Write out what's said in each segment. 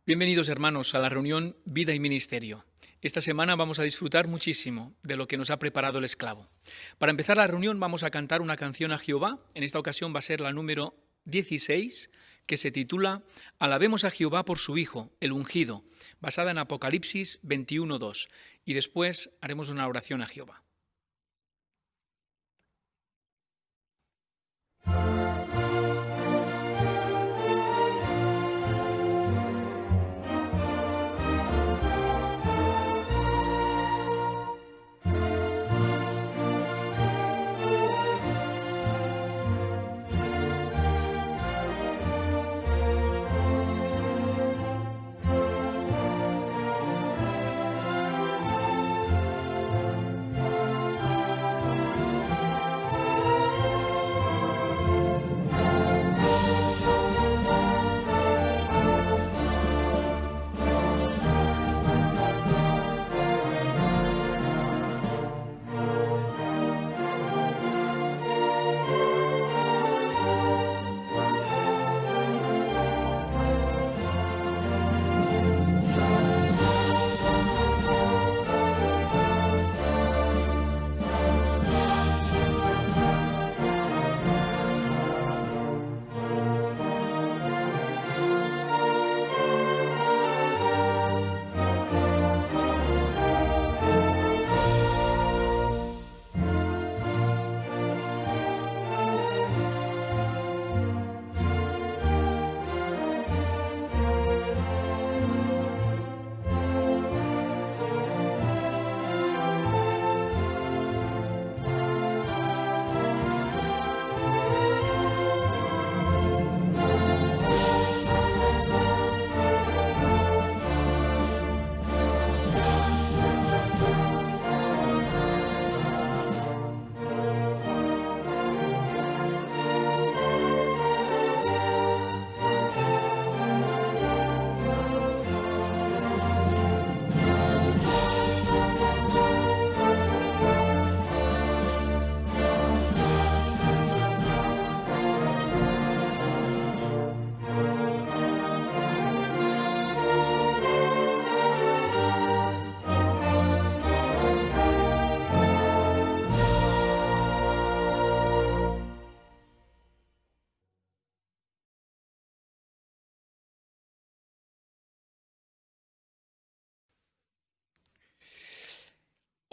Bienvenidos hermanos a la reunión Vida y Ministerio. Esta semana vamos a disfrutar muchísimo de lo que nos ha preparado el esclavo. Para empezar la reunión vamos a cantar una canción a Jehová. En esta ocasión va a ser la número 16, que se titula Alabemos a Jehová por su Hijo, el ungido, basada en Apocalipsis 21:2. Y después haremos una oración a Jehová.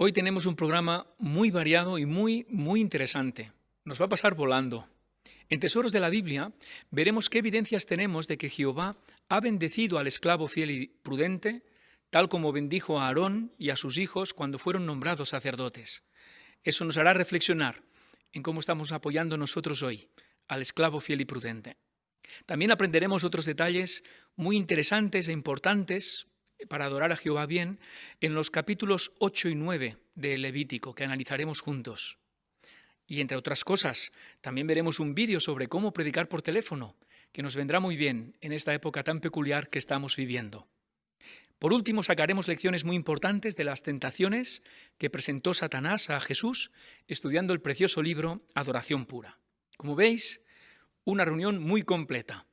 Hoy tenemos un programa muy variado y muy interesante. Nos va a pasar volando. En Tesoros de la Biblia veremos qué evidencias tenemos de que Jehová ha bendecido al esclavo fiel y prudente, tal como bendijo a Aarón y a sus hijos cuando fueron nombrados sacerdotes. Eso nos hará reflexionar en cómo estamos apoyando nosotros hoy al esclavo fiel y prudente. También aprenderemos otros detalles muy interesantes e importantes para adorar a Jehová bien en los capítulos 8 y 9 de Levítico, que analizaremos juntos. Y entre otras cosas, también veremos un vídeo sobre cómo predicar por teléfono, que nos vendrá muy bien en esta época tan peculiar que estamos viviendo. Por último, sacaremos lecciones muy importantes de las tentaciones que presentó Satanás a Jesús, estudiando el precioso libro Adoración Pura. Como veis, una reunión muy completa.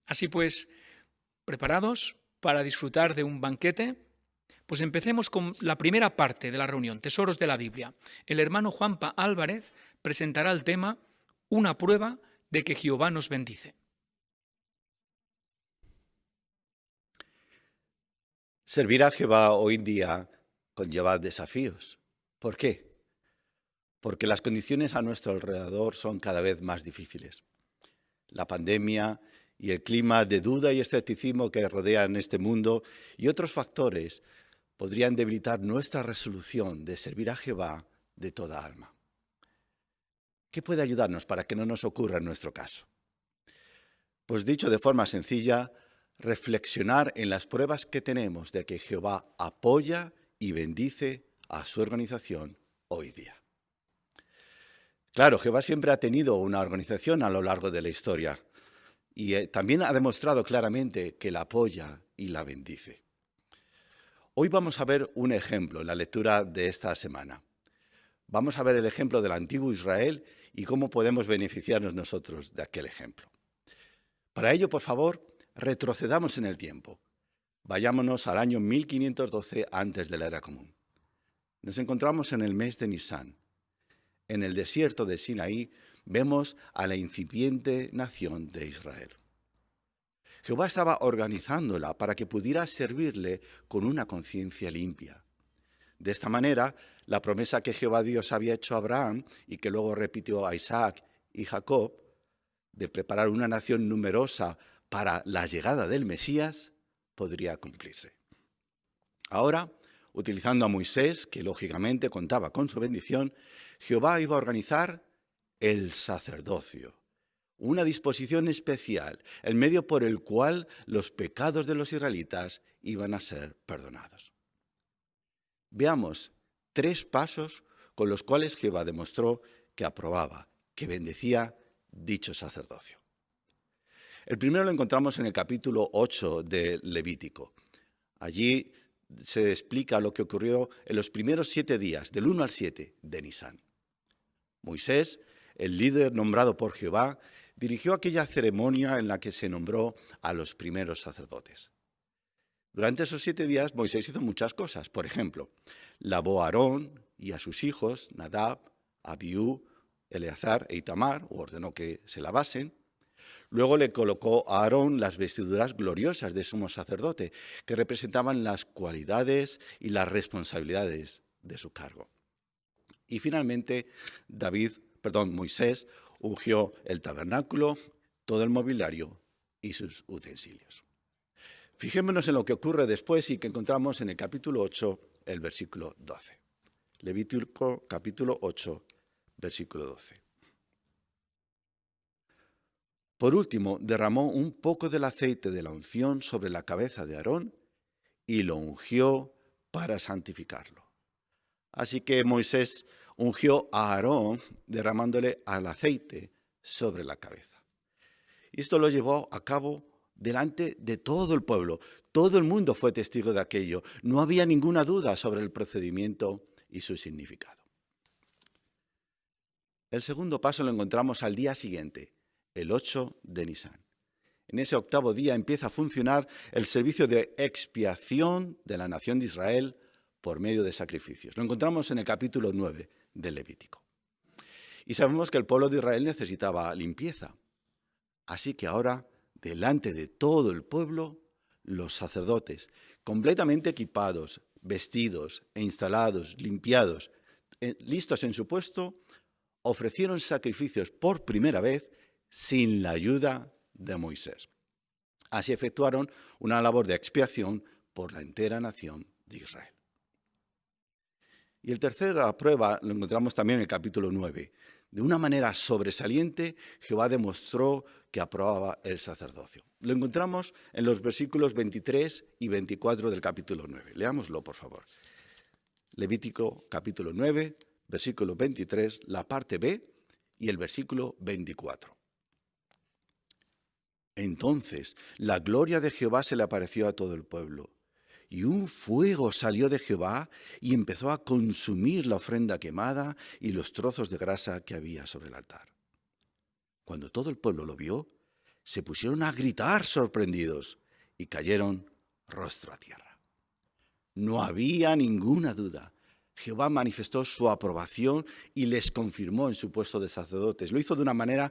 Así pues, ¿preparados para disfrutar de un banquete? Pues empecemos con la primera parte de la reunión, Tesoros de la Biblia. El hermano Juanpa Álvarez presentará el tema Una prueba de que Jehová nos bendice. Servir a Jehová hoy en día conlleva desafíos. ¿Por qué? Porque las condiciones a nuestro alrededor son cada vez más difíciles. La pandemia y el clima de duda y escepticismo que rodean este mundo y otros factores podrían debilitar nuestra resolución de servir a Jehová de toda alma. ¿Qué puede ayudarnos para que no nos ocurra en nuestro caso? Pues dicho de forma sencilla, reflexionar en las pruebas que tenemos de que Jehová apoya y bendice a su organización hoy día. Claro, Jehová siempre ha tenido una organización a lo largo de la historia y también ha demostrado claramente que la apoya y la bendice. Hoy vamos a ver un ejemplo en la lectura de esta semana. Vamos a ver el ejemplo del antiguo Israel y cómo podemos beneficiarnos nosotros de aquel ejemplo. Para ello, por favor, retrocedamos en el tiempo. Vayámonos al año 1512 antes de la era común. Nos encontramos en el mes de Nisán. En el desierto de Sinaí vemos a la incipiente nación de Israel. Jehová estaba organizándola para que pudiera servirle con una conciencia limpia. De esta manera, la promesa que Jehová Dios había hecho a Abraham y que luego repitió a Isaac y Jacob, de preparar una nación numerosa para la llegada del Mesías, podría cumplirse. Ahora, utilizando a Moisés, que lógicamente contaba con su bendición, Jehová iba a organizar el sacerdocio, una disposición especial, el medio por el cual los pecados de los israelitas iban a ser perdonados. Veamos 3 pasos con los cuales Jehová demostró que aprobaba, que bendecía dicho sacerdocio. El primero lo encontramos en el capítulo 8 de Levítico. Allí se explica lo que ocurrió en los primeros 7 días, del 1 al 7 de Nisán. Moisés, el líder nombrado por Jehová, dirigió aquella ceremonia en la que se nombró a los primeros sacerdotes. Durante esos 7 días Moisés hizo muchas cosas. Por ejemplo, lavó a Aarón y a sus hijos, Nadab, Abiú, Eleazar e Itamar, o ordenó que se lavasen. Luego le colocó a Aarón las vestiduras gloriosas de sumo sacerdote, que representaban las cualidades y las responsabilidades de su cargo. Y finalmente, Moisés ungió el tabernáculo, todo el mobiliario y sus utensilios. Fijémonos en lo que ocurre después y que encontramos en el capítulo 8, el versículo 12. Levítico capítulo 8, versículo 12. Por último, derramó un poco del aceite de la unción sobre la cabeza de Aarón y lo ungió para santificarlo. Así que Moisés ungió a Aarón derramándole al aceite sobre la cabeza. Y esto lo llevó a cabo delante de todo el pueblo. Todo el mundo fue testigo de aquello. No había ninguna duda sobre el procedimiento y su significado. El segundo paso lo encontramos al día siguiente, el 8 de Nisán. En ese 8º día empieza a funcionar el servicio de expiación de la nación de Israel por medio de sacrificios. Lo encontramos en el capítulo 9 del Levítico. Y sabemos que el pueblo de Israel necesitaba limpieza. Así que ahora, delante de todo el pueblo, los sacerdotes, completamente equipados, vestidos e instalados, limpiados, listos en su puesto, ofrecieron sacrificios por primera vez sin la ayuda de Moisés. Así efectuaron una labor de expiación por la entera nación de Israel. Y el tercera prueba lo encontramos también en el capítulo 9. De una manera sobresaliente, Jehová demostró que aprobaba el sacerdocio. Lo encontramos en los versículos 23 y 24 del capítulo 9. Leámoslo, por favor. Levítico capítulo 9, versículo 23, la parte B y el versículo 24. Entonces la gloria de Jehová se le apareció a todo el pueblo, y un fuego salió de Jehová y empezó a consumir la ofrenda quemada y los trozos de grasa que había sobre el altar. Cuando todo el pueblo lo vio, se pusieron a gritar sorprendidos y cayeron rostro a tierra. No había ninguna duda. Jehová manifestó su aprobación y les confirmó en su puesto de sacerdotes. Lo hizo de una manera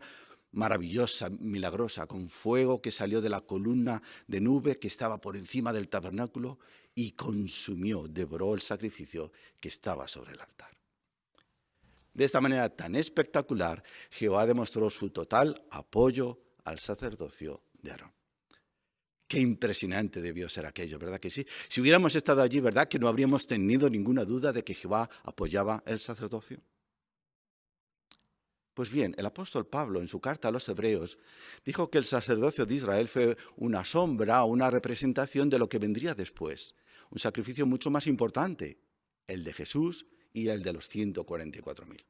maravillosa, milagrosa, con fuego que salió de la columna de nube que estaba por encima del tabernáculo y consumió, devoró el sacrificio que estaba sobre el altar. De esta manera tan espectacular, Jehová demostró su total apoyo al sacerdocio de Aarón. Qué impresionante debió ser aquello, ¿verdad que sí? Si hubiéramos estado allí, ¿verdad que no habríamos tenido ninguna duda de que Jehová apoyaba el sacerdocio? Pues bien, el apóstol Pablo, en su carta a los Hebreos, dijo que el sacerdocio de Israel fue una sombra, una representación de lo que vendría después. Un sacrificio mucho más importante, el de Jesús y el de los 144.000.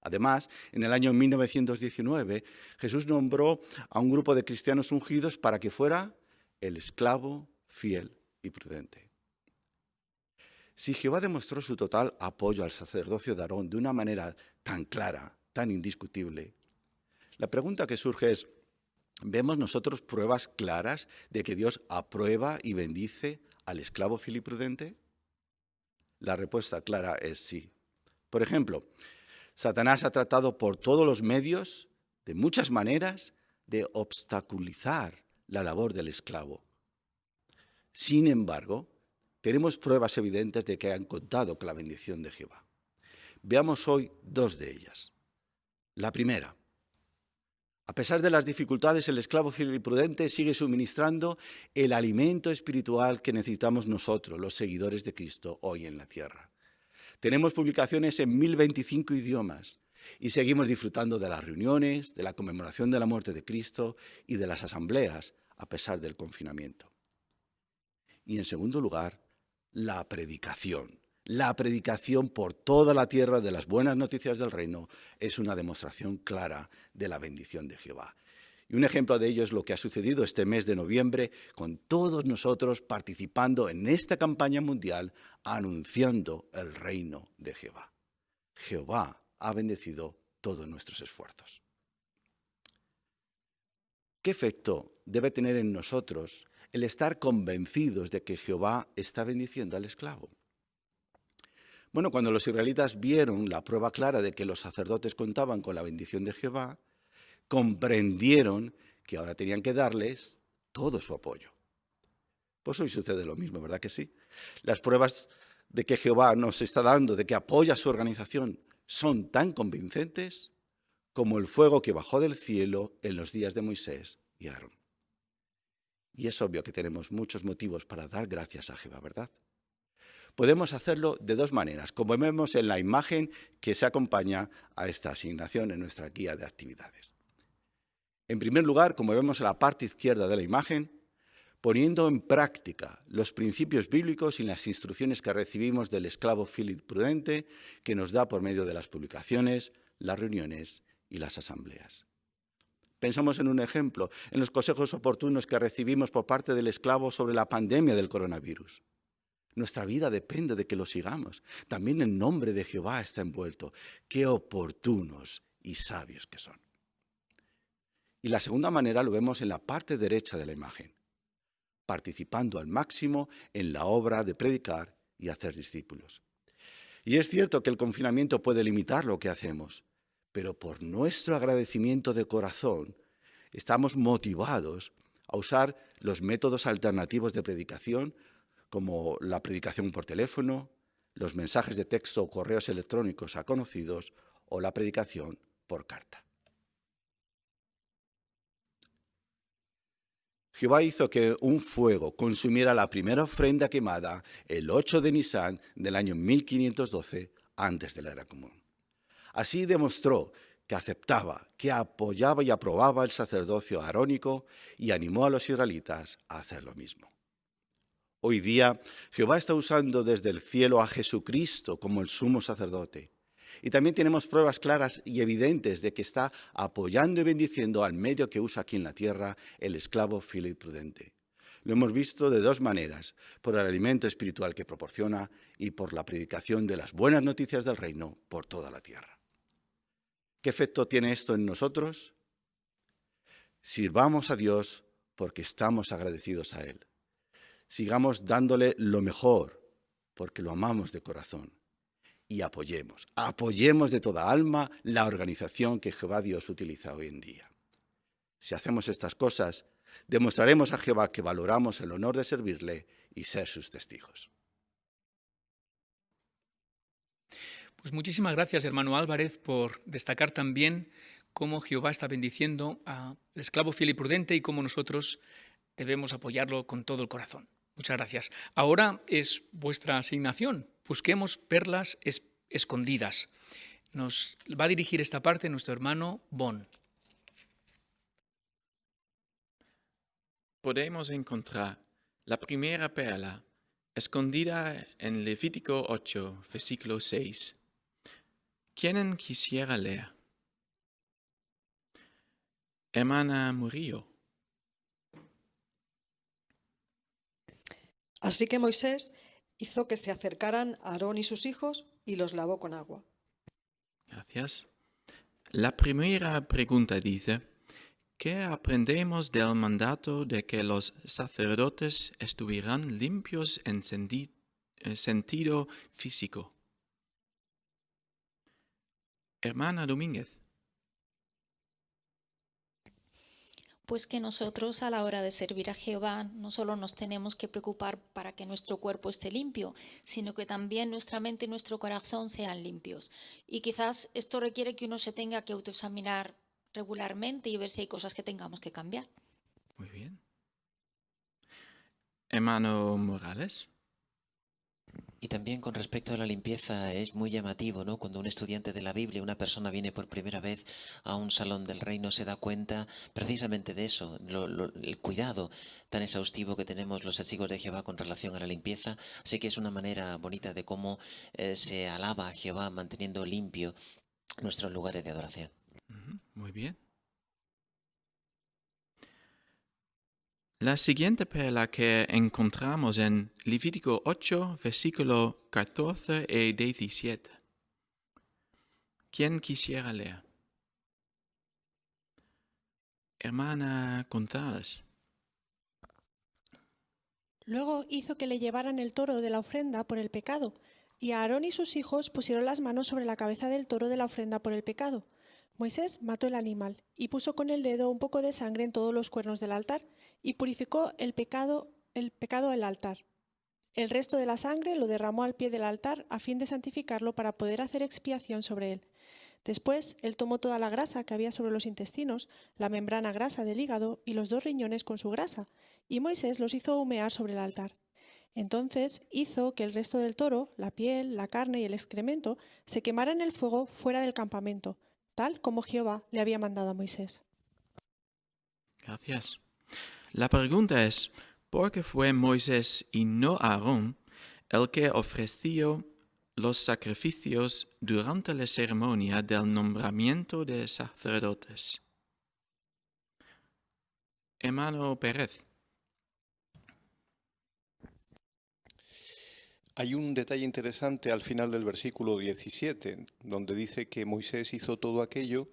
Además, en el año 1919, Jesús nombró a un grupo de cristianos ungidos para que fuera el esclavo fiel y prudente. Si Jehová demostró su total apoyo al sacerdocio de Aarón de una manera tan clara, tan indiscutible, la pregunta que surge es, ¿Vemos nosotros pruebas claras de que Dios aprueba y bendice al esclavo fiel y prudente? La respuesta clara es sí. Por ejemplo, Satanás ha tratado por todos los medios, de muchas maneras, de obstaculizar la labor del esclavo. Sin embargo, tenemos pruebas evidentes de que han contado con la bendición de Jehová. Veamos hoy dos de ellas. La primera, a pesar de las dificultades, el esclavo fiel y prudente sigue suministrando el alimento espiritual que necesitamos nosotros, los seguidores de Cristo, hoy en la tierra. Tenemos publicaciones en 1025 idiomas y seguimos disfrutando de las reuniones, de la conmemoración de la muerte de Cristo y de las asambleas, a pesar del confinamiento. Y en segundo lugar, la predicación. La predicación por toda la tierra de las buenas noticias del reino es una demostración clara de la bendición de Jehová. Y un ejemplo de ello es lo que ha sucedido este mes de noviembre con todos nosotros participando en esta campaña mundial anunciando el reino de Jehová. Jehová ha bendecido todos nuestros esfuerzos. ¿Qué efecto debe tener en nosotros el estar convencidos de que Jehová está bendiciendo al esclavo? Bueno, cuando los israelitas vieron la prueba clara de que los sacerdotes contaban con la bendición de Jehová, comprendieron que ahora tenían que darles todo su apoyo. Pues hoy sucede lo mismo, ¿verdad que sí? Las pruebas de que Jehová nos está dando, de que apoya su organización, son tan convincentes como el fuego que bajó del cielo en los días de Moisés y Aarón. Y es obvio que tenemos muchos motivos para dar gracias a Jehová, ¿verdad? Podemos hacerlo de dos maneras, como vemos en la imagen que se acompaña a esta asignación en nuestra guía de actividades. En primer lugar, como vemos en la parte izquierda de la imagen, poniendo en práctica los principios bíblicos y las instrucciones que recibimos del esclavo fiel y prudente que nos da por medio de las publicaciones, las reuniones y las asambleas. Pensamos en un ejemplo, en los consejos oportunos que recibimos por parte del esclavo sobre la pandemia del coronavirus. Nuestra vida depende de que lo sigamos. También el nombre de Jehová está envuelto. Qué oportunos y sabios que son. Y la segunda manera lo vemos en la parte derecha de la imagen, participando al máximo en la obra de predicar y hacer discípulos. Y es cierto que el confinamiento puede limitar lo que hacemos, pero por nuestro agradecimiento de corazón estamos motivados a usar los métodos alternativos de predicación, como la predicación por teléfono, los mensajes de texto o correos electrónicos a conocidos o la predicación por carta. Jehová hizo que un fuego consumiera la primera ofrenda quemada el 8 de Nisán del año 1512 antes de la era común. Así demostró que aceptaba, que apoyaba y aprobaba el sacerdocio arónico y animó a los israelitas a hacer lo mismo. Hoy día, Jehová está usando desde el cielo a Jesucristo como el sumo sacerdote. Y también tenemos pruebas claras y evidentes de que está apoyando y bendiciendo al medio que usa aquí en la tierra el esclavo fiel y prudente. Lo hemos visto de dos maneras, por el alimento espiritual que proporciona y por la predicación de las buenas noticias del reino por toda la tierra. ¿Qué efecto tiene esto en nosotros? Sirvamos a Dios porque estamos agradecidos a Él. Sigamos dándole lo mejor, porque lo amamos de corazón. Y apoyemos de toda alma la organización que Jehová Dios utiliza hoy en día. Si hacemos estas cosas, demostraremos a Jehová que valoramos el honor de servirle y ser sus testigos. Pues muchísimas gracias, hermano Álvarez, por destacar también cómo Jehová está bendiciendo al esclavo fiel y prudente y cómo nosotros debemos apoyarlo con todo el corazón. Muchas gracias. Ahora es vuestra asignación. Busquemos perlas escondidas. Nos va a dirigir esta parte nuestro hermano Bon. Podemos encontrar la primera perla escondida en Levítico 8, versículo 6. ¿Quién quisiera leer? Hermana Murillo. Así que Moisés hizo que se acercaran Aarón y sus hijos y los lavó con agua. Gracias. La primera pregunta dice, ¿Qué aprendemos del mandato de que los sacerdotes estuvieran limpios en sentido físico? Hermana Domínguez. Pues que nosotros a la hora de servir a Jehová no solo nos tenemos que preocupar para que nuestro cuerpo esté limpio, sino que también nuestra mente y nuestro corazón sean limpios. Y quizás esto requiere que uno se tenga que autoexaminar regularmente y ver si hay cosas que tengamos que cambiar. Muy bien. Hermano Morales. Y también con respecto a la limpieza es muy llamativo, ¿no? Cuando un estudiante de la Biblia, una persona viene por primera vez a un salón del reino, se da cuenta precisamente de eso, el cuidado tan exhaustivo que tenemos los testigos de Jehová con relación a la limpieza. Así que es una manera bonita de cómo se alaba a Jehová manteniendo limpio nuestros lugares de adoración. Muy bien. La siguiente perla que encontramos en Levítico 8, versículo 14 y 17. ¿Quién quisiera leer? Hermana González. Luego hizo que le llevaran el toro de la ofrenda por el pecado, y Aarón y sus hijos pusieron las manos sobre la cabeza del toro de la ofrenda por el pecado. Moisés mató el animal y puso con el dedo un poco de sangre en todos los cuernos del altar y purificó el pecado del altar. El resto de la sangre lo derramó al pie del altar a fin de santificarlo para poder hacer expiación sobre él. Después, él tomó toda la grasa que había sobre los intestinos, la membrana grasa del hígado y los 2 riñones con su grasa, y Moisés los hizo humear sobre el altar. Entonces hizo que el resto del toro, la piel, la carne y el excremento, se quemara en el fuego fuera del campamento, tal como Jehová le había mandado a Moisés. Gracias. La pregunta es, ¿por qué fue Moisés y no Aarón el que ofreció los sacrificios durante la ceremonia del nombramiento de sacerdotes? Hermano Pérez. Hay un detalle interesante al final del versículo 17, donde dice que Moisés hizo todo aquello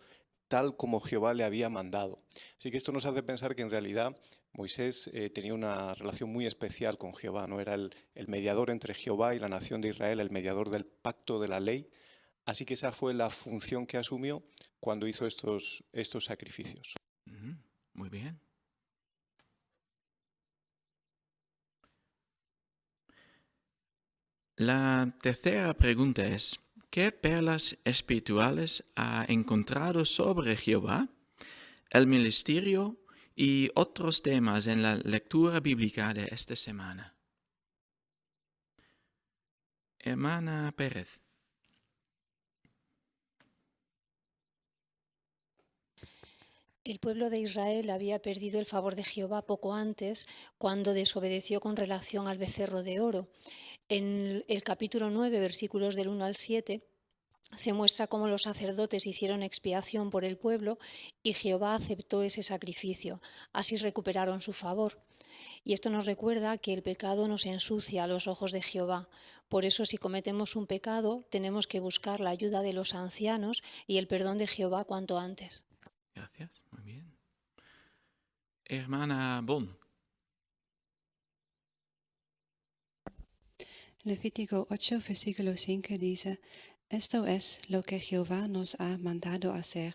tal como Jehová le había mandado. Así que esto nos hace pensar que en realidad Moisés tenía una relación muy especial con Jehová, ¿no? Era el mediador entre Jehová y la nación de Israel, el mediador del pacto de la ley. Así que esa fue la función que asumió cuando hizo estos sacrificios. Muy bien. La tercera pregunta es, ¿qué perlas espirituales ha encontrado sobre Jehová, el ministerio y otros temas en la lectura bíblica de esta semana? Hermana Pérez. El pueblo de Israel había perdido el favor de Jehová poco antes, cuando desobedeció con relación al becerro de oro. En el capítulo 9, versículos del 1 al 7, se muestra cómo los sacerdotes hicieron expiación por el pueblo y Jehová aceptó ese sacrificio. Así recuperaron su favor. Y esto nos recuerda que el pecado nos ensucia a los ojos de Jehová. Por eso, si cometemos un pecado, tenemos que buscar la ayuda de los ancianos y el perdón de Jehová cuanto antes. Gracias, muy bien. Hermana Bon. Levítico 8, versículo 5 dice, esto es lo que Jehová nos ha mandado hacer.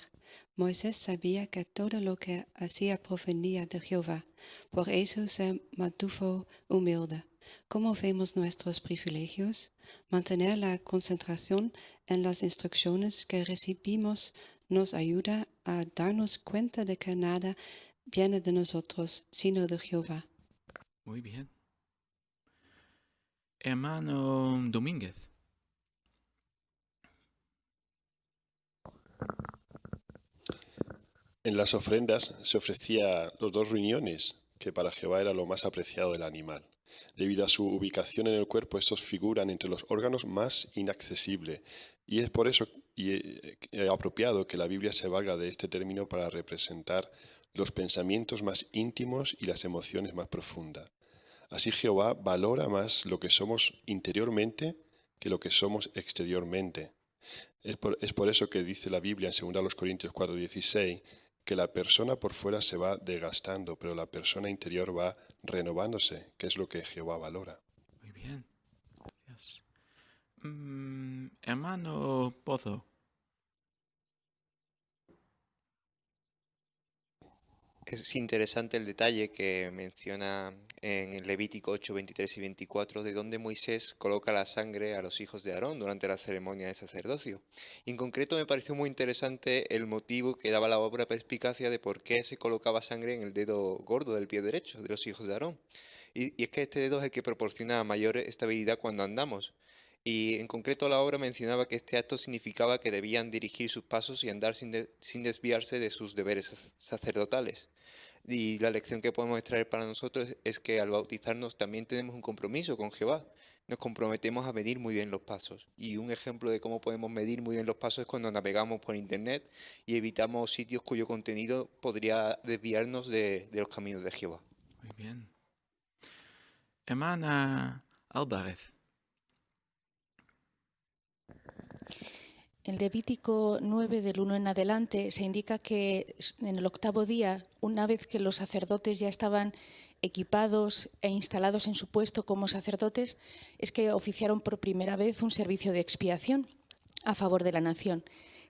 Moisés sabía que todo lo que hacía provenía de Jehová, por eso se mantuvo humilde. ¿Cómo vemos nuestros privilegios? Mantener la concentración en las instrucciones que recibimos nos ayuda a darnos cuenta de que nada viene de nosotros, sino de Jehová. Muy bien. Hermano Domínguez. En las ofrendas se ofrecía los 2 riñones, que para Jehová era lo más apreciado del animal. Debido a su ubicación en el cuerpo, estos figuran entre los órganos más inaccesibles, y es por eso apropiado que la Biblia se valga de este término para representar los pensamientos más íntimos y las emociones más profundas. Así Jehová valora más lo que somos interiormente que lo que somos exteriormente. Es por eso que dice la Biblia en 2 Corintios 4:16 que la persona por fuera se va desgastando, pero la persona interior va renovándose, que es lo que Jehová valora. Muy bien, gracias. Hermano Pozo. Es interesante el detalle que menciona en Levítico 8, 23 y 24, de donde Moisés coloca la sangre a los hijos de Aarón durante la ceremonia de sacerdocio. Y en concreto me pareció muy interesante el motivo que daba la obra perspicacia de por qué se colocaba sangre en el dedo gordo del pie derecho de los hijos de Aarón. Y es que este dedo es el que proporciona mayor estabilidad cuando andamos. Y en concreto la obra mencionaba que este acto significaba que debían dirigir sus pasos y andar sin desviarse de sus deberes sacerdotales. Y la lección que podemos extraer para nosotros es que al bautizarnos también tenemos un compromiso con Jehová. Nos comprometemos a medir muy bien los pasos. Y un ejemplo de cómo podemos medir muy bien los pasos es cuando navegamos por internet y evitamos sitios cuyo contenido podría desviarnos de los caminos de Jehová. Muy bien. Hermana Álvarez. En Levítico 9, del 1 en adelante, se indica que en el 8º día, una vez que los sacerdotes ya estaban equipados e instalados en su puesto como sacerdotes, es que oficiaron por primera vez un servicio de expiación a favor de la nación.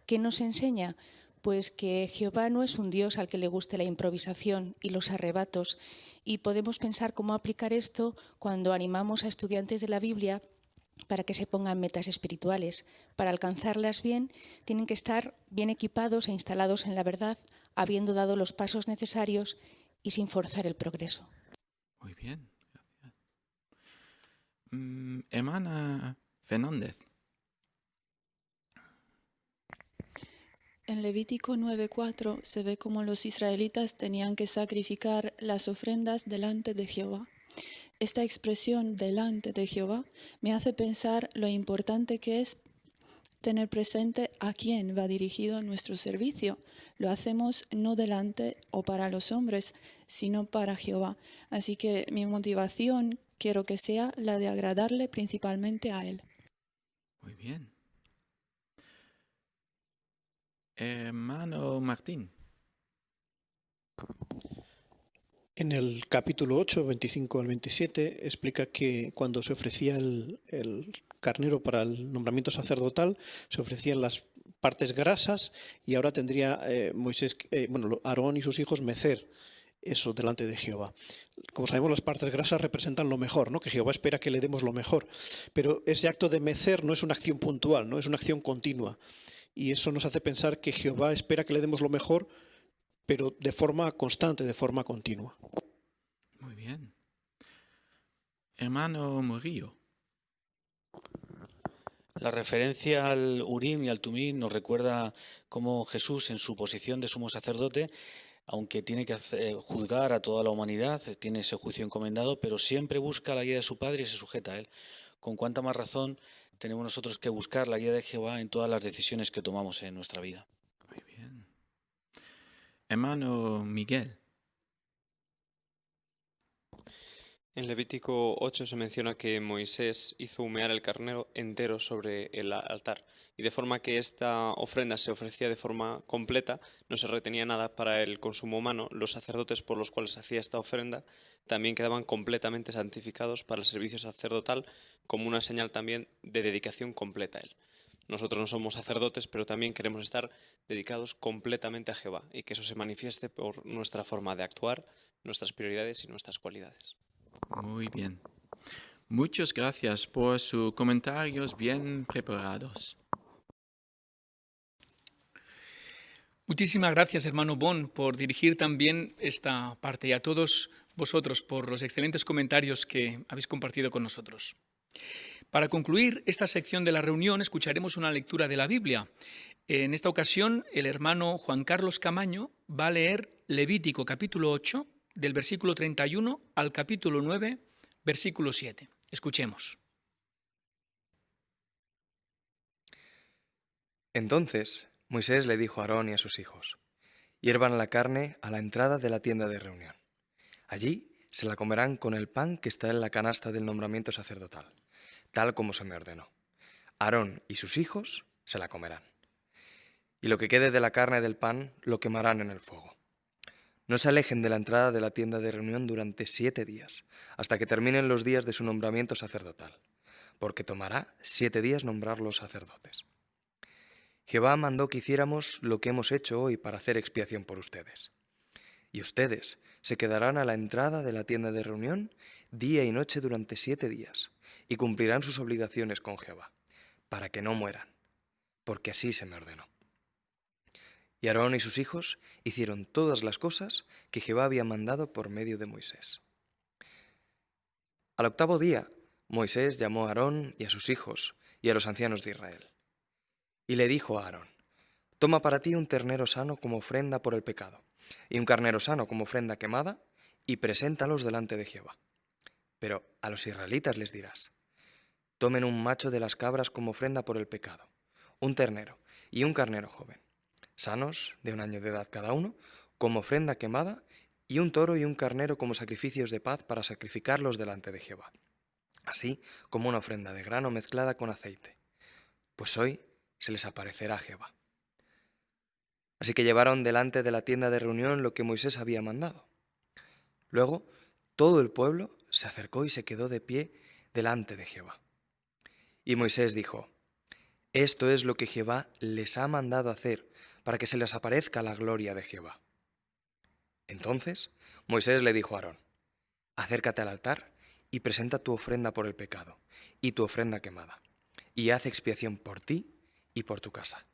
¿Qué nos enseña? Pues que Jehová no es un Dios al que le guste la improvisación y los arrebatos, y podemos pensar cómo aplicar esto cuando animamos a estudiantes de la Biblia para que se pongan metas espirituales. Para alcanzarlas bien, tienen que estar bien equipados e instalados en la verdad, habiendo dado los pasos necesarios y sin forzar el progreso. Muy bien, gracias. Hermana Fernández. En Levítico 9:4 se ve cómo los israelitas tenían que sacrificar las ofrendas delante de Jehová. Esta expresión delante de Jehová me hace pensar lo importante que es tener presente a quién va dirigido nuestro servicio. Lo hacemos no delante o para los hombres, sino para Jehová. Así que mi motivación quiero que sea la de agradarle principalmente a Él. Muy bien. Hermano Martín. En el capítulo 8, 25 al 27, explica que cuando se ofrecía el carnero para el nombramiento sacerdotal, se ofrecían las partes grasas y ahora tendría Aarón y sus hijos mecer eso delante de Jehová. Como sabemos, las partes grasas representan lo mejor, ¿no? Que Jehová espera que le demos lo mejor. Pero ese acto de mecer no es una acción puntual, no es una acción continua. Y eso nos hace pensar que Jehová espera que le demos lo mejor, pero de forma constante, de forma continua. Muy bien. Hermano Murillo. La referencia al Urim y al Tumim nos recuerda cómo Jesús, en su posición de sumo sacerdote, aunque tiene que juzgar a toda la humanidad, tiene ese juicio encomendado, pero siempre busca la guía de su Padre y se sujeta a Él. Con cuánta más razón tenemos nosotros que buscar la guía de Jehová en todas las decisiones que tomamos en nuestra vida. Muy bien. Hermano Miguel. En Levítico 8 se menciona que Moisés hizo humear el carnero entero sobre el altar, y de forma que esta ofrenda se ofrecía de forma completa, no se retenía nada para el consumo humano. Los sacerdotes por los cuales se hacía esta ofrenda también quedaban completamente santificados para el servicio sacerdotal, como una señal también de dedicación completa a él. Nosotros no somos sacerdotes, pero también queremos estar dedicados completamente a Jehová, y que eso se manifieste por nuestra forma de actuar, nuestras prioridades y nuestras cualidades. Muy bien. Muchas gracias por sus comentarios bien preparados. Muchísimas gracias, hermano Bon, por dirigir también esta parte y a todos vosotros por los excelentes comentarios que habéis compartido con nosotros. Para concluir esta sección de la reunión, escucharemos una lectura de la Biblia. En esta ocasión, el hermano Juan Carlos Camaño va a leer Levítico capítulo 8, del versículo 31 al capítulo 9, versículo 7. Escuchemos. Entonces Moisés le dijo a Aarón y a sus hijos: hiervan la carne a la entrada de la tienda de reunión. Allí se la comerán con el pan que está en la canasta del nombramiento sacerdotal, tal como se me ordenó. Aarón y sus hijos se la comerán. y lo que quede de la carne del pan lo quemarán en el fuego. No se alejen de la entrada de la tienda de reunión durante 7 días, hasta que terminen los días de su nombramiento sacerdotal, porque tomará 7 días nombrar los sacerdotes. Jehová mandó que hiciéramos lo que hemos hecho hoy para hacer expiación por ustedes. Y ustedes se quedarán a la entrada de la tienda de reunión día y noche durante 7 días, y cumplirán sus obligaciones con Jehová, para que no mueran, porque así se me ordenó. Y Aarón y sus hijos hicieron todas las cosas que Jehová había mandado por medio de Moisés. Al 8º día, Moisés llamó a Aarón y a sus hijos y a los ancianos de Israel. Y le dijo a Aarón: toma para ti un ternero sano como ofrenda por el pecado, y un carnero sano como ofrenda quemada, y preséntalos delante de Jehová. Pero a los israelitas les dirás: tomen un macho de las cabras como ofrenda por el pecado, un ternero y un carnero joven, sanos de 1 año de edad cada uno, como ofrenda quemada, y un toro y un carnero como sacrificios de paz para sacrificarlos delante de Jehová, así como una ofrenda de grano mezclada con aceite, pues hoy se les aparecerá Jehová. Así que llevaron delante de la tienda de reunión lo que Moisés había mandado. Luego todo el pueblo se acercó y se quedó de pie delante de Jehová. Y Moisés dijo: esto es lo que Jehová les ha mandado hacer para que se les aparezca la gloria de Jehová. Entonces Moisés le dijo a Aarón: acércate al altar y presenta tu ofrenda por el pecado y tu ofrenda quemada, y haz expiación por ti y por tu casa.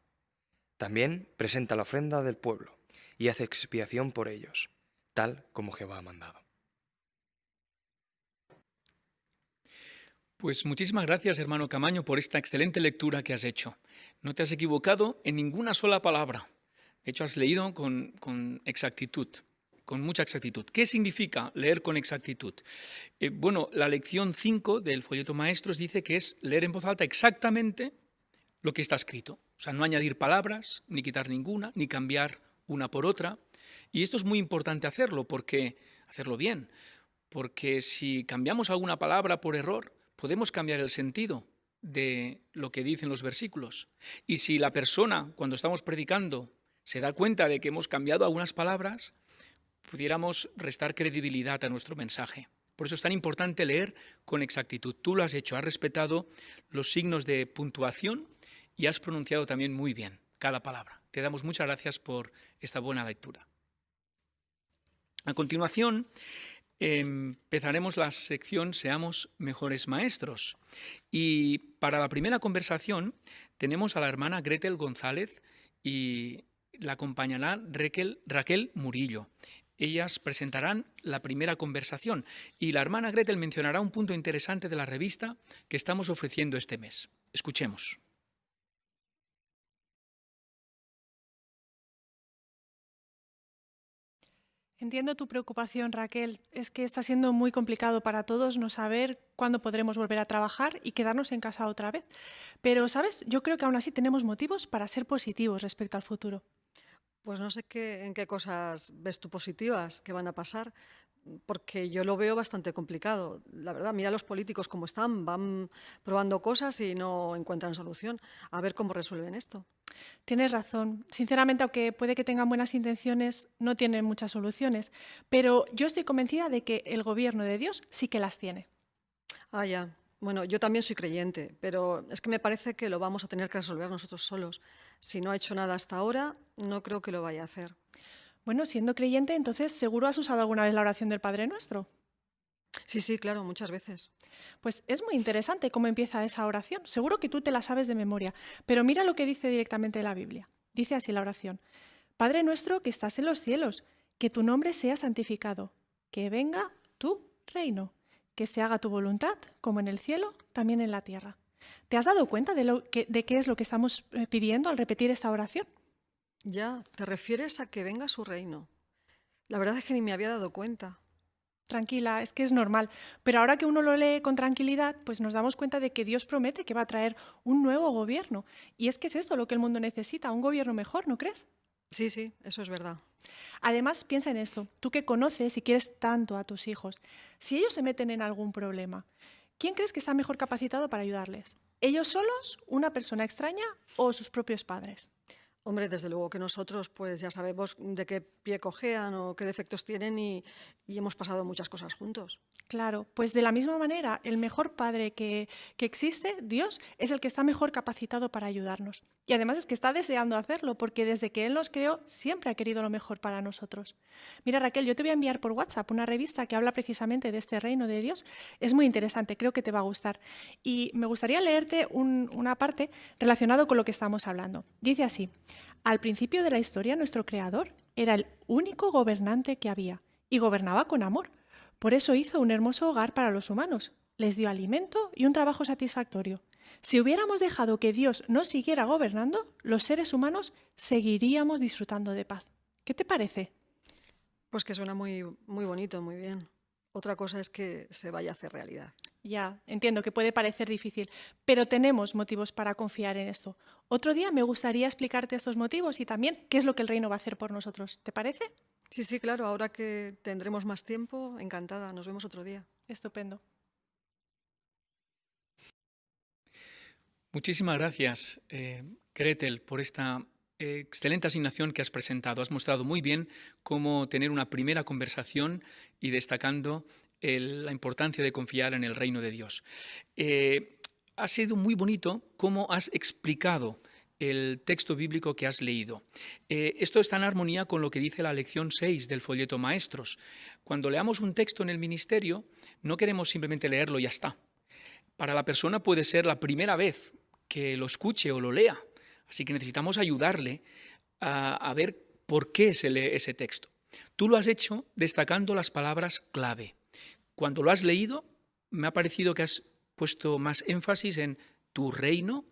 También presenta la ofrenda del pueblo y haz expiación por ellos, tal como Jehová ha mandado. Pues muchísimas gracias, hermano Camaño, por esta excelente lectura que has hecho. No te has equivocado en ninguna sola palabra. De hecho, has leído con exactitud, con mucha exactitud. ¿Qué significa leer con exactitud? Bueno, la lección 5 del folleto Maestros dice que es leer en voz alta exactamente lo que está escrito. O sea, no añadir palabras, ni quitar ninguna, ni cambiar una por otra. Y esto es muy importante hacerlo bien, porque si cambiamos alguna palabra por error, podemos cambiar el sentido de lo que dicen los versículos. Y si la persona, cuando estamos predicando, se da cuenta de que hemos cambiado algunas palabras, pudiéramos restar credibilidad a nuestro mensaje. Por eso es tan importante leer con exactitud. Tú lo has hecho, has respetado los signos de puntuación y has pronunciado también muy bien cada palabra. Te damos muchas gracias por esta buena lectura. A continuación, empezaremos la sección Seamos Mejores Maestros. Y para la primera conversación tenemos a la hermana Gretel González y la acompañará Raquel Murillo. Ellas presentarán la primera conversación y la hermana Gretel mencionará un punto interesante de la revista que estamos ofreciendo este mes. Escuchemos. Entiendo tu preocupación, Raquel. Es que está siendo muy complicado para todos no saber cuándo podremos volver a trabajar y quedarnos en casa otra vez. Pero, ¿sabes? Yo creo que aún así tenemos motivos para ser positivos respecto al futuro. Pues no sé en qué cosas ves tú positivas que van a pasar, porque yo lo veo bastante complicado. La verdad, mira los políticos cómo están, van probando cosas y no encuentran solución. A ver cómo resuelven esto. Tienes razón. Sinceramente, aunque puede que tengan buenas intenciones, no tienen muchas soluciones. Pero yo estoy convencida de que el gobierno de Dios sí que las tiene. Ah, ya. Bueno, yo también soy creyente, pero es que me parece que lo vamos a tener que resolver nosotros solos. Si no ha hecho nada hasta ahora, no creo que lo vaya a hacer. Bueno, siendo creyente, entonces seguro has usado alguna vez la oración del Padre Nuestro. Sí, claro, muchas veces. Pues es muy interesante cómo empieza esa oración. Seguro que tú te la sabes de memoria, pero mira lo que dice directamente la Biblia. Dice así la oración: Padre nuestro que estás en los cielos, que tu nombre sea santificado, que venga tu reino, que se haga tu voluntad, como en el cielo, también en la tierra. ¿Te has dado cuenta de qué es lo que estamos pidiendo al repetir esta oración? Ya, te refieres a que venga su reino. La verdad es que ni me había dado cuenta. Tranquila, es que es normal. Pero ahora que uno lo lee con tranquilidad, pues nos damos cuenta de que Dios promete que va a traer un nuevo gobierno. Y es que es esto lo que el mundo necesita, un gobierno mejor, ¿no crees? Sí, eso es verdad. Además, piensa en esto. Tú que conoces y quieres tanto a tus hijos, si ellos se meten en algún problema, ¿quién crees que está mejor capacitado para ayudarles? ¿Ellos solos, una persona extraña o sus propios padres? Hombre, desde luego que nosotros pues ya sabemos de qué pie cojean o qué defectos tienen y hemos pasado muchas cosas juntos. Claro, pues de la misma manera, el mejor padre que existe, Dios, es el que está mejor capacitado para ayudarnos. Y además es que está deseando hacerlo, porque desde que Él nos creó, siempre ha querido lo mejor para nosotros. Mira, Raquel, yo te voy a enviar por WhatsApp una revista que habla precisamente de este reino de Dios. Es muy interesante, creo que te va a gustar. Y me gustaría leerte una parte relacionada con lo que estamos hablando. Dice así: al principio de la historia, nuestro Creador era el único gobernante que había y gobernaba con amor. Por eso hizo un hermoso hogar para los humanos, les dio alimento y un trabajo satisfactorio. Si hubiéramos dejado que Dios no siguiera gobernando, los seres humanos seguiríamos disfrutando de paz. ¿Qué te parece? Pues que suena muy, muy bonito, muy bien. Otra cosa es que se vaya a hacer realidad. Ya, entiendo que puede parecer difícil, pero tenemos motivos para confiar en esto. Otro día me gustaría explicarte estos motivos y también qué es lo que el reino va a hacer por nosotros. ¿Te parece? Sí, sí, claro. Ahora que tendremos más tiempo, encantada. Nos vemos otro día. Estupendo. Muchísimas gracias, Gretel, por esta excelente asignación que has presentado. Has mostrado muy bien cómo tener una primera conversación y destacando la importancia de confiar en el reino de Dios. Ha sido muy bonito cómo has explicado el texto bíblico que has leído. Esto está en armonía con lo que dice la lección 6 del folleto Maestros. Cuando leamos un texto en el ministerio, no queremos simplemente leerlo y ya está. Para la persona puede ser la primera vez que lo escuche o lo lea, así que necesitamos ayudarle a ver por qué se lee ese texto. Tú lo has hecho destacando las palabras clave. Cuando lo has leído, me ha parecido que has puesto más énfasis en tu reino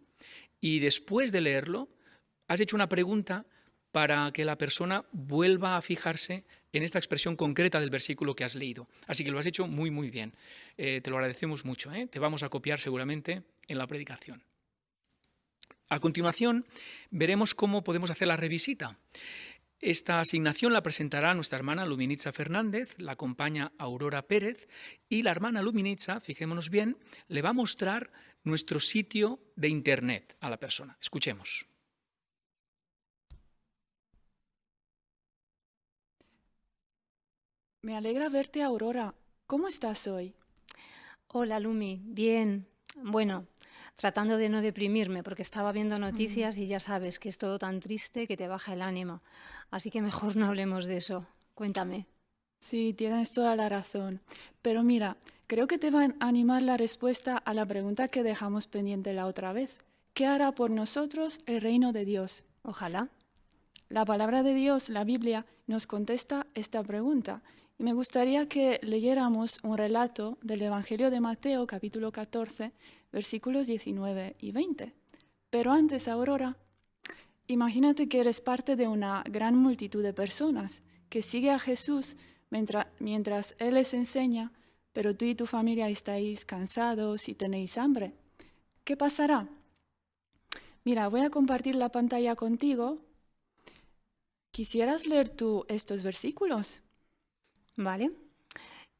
y después de leerlo, has hecho una pregunta para que la persona vuelva a fijarse en esta expresión concreta del versículo que has leído. Así que lo has hecho muy, muy bien. Te lo agradecemos mucho. Te vamos a copiar seguramente en la predicación. A continuación, veremos cómo podemos hacer la revisita. Esta asignación la presentará nuestra hermana Luminitza Fernández, la acompaña Aurora Pérez y la hermana Luminitza, fijémonos bien, le va a mostrar nuestro sitio de internet a la persona. Escuchemos. Me alegra verte, Aurora. ¿Cómo estás hoy? Hola, Lumi. Bien. Bueno, tratando de no deprimirme porque estaba viendo noticias y ya sabes que es todo tan triste que te baja el ánimo. Así que mejor no hablemos de eso. Cuéntame. Sí, tienes toda la razón. Pero mira, creo que te va a animar la respuesta a la pregunta que dejamos pendiente la otra vez. ¿Qué hará por nosotros el reino de Dios? Ojalá. La palabra de Dios, la Biblia, nos contesta esta pregunta. Y me gustaría que leyéramos un relato del Evangelio de Mateo, capítulo 14, versículos 19 y 20. Pero antes, Aurora, imagínate que eres parte de una gran multitud de personas que sigue a Jesús mientras Él les enseña, pero tú y tu familia estáis cansados y tenéis hambre. ¿Qué pasará? Mira, voy a compartir la pantalla contigo. ¿Quisieras leer tú estos versículos? Vale.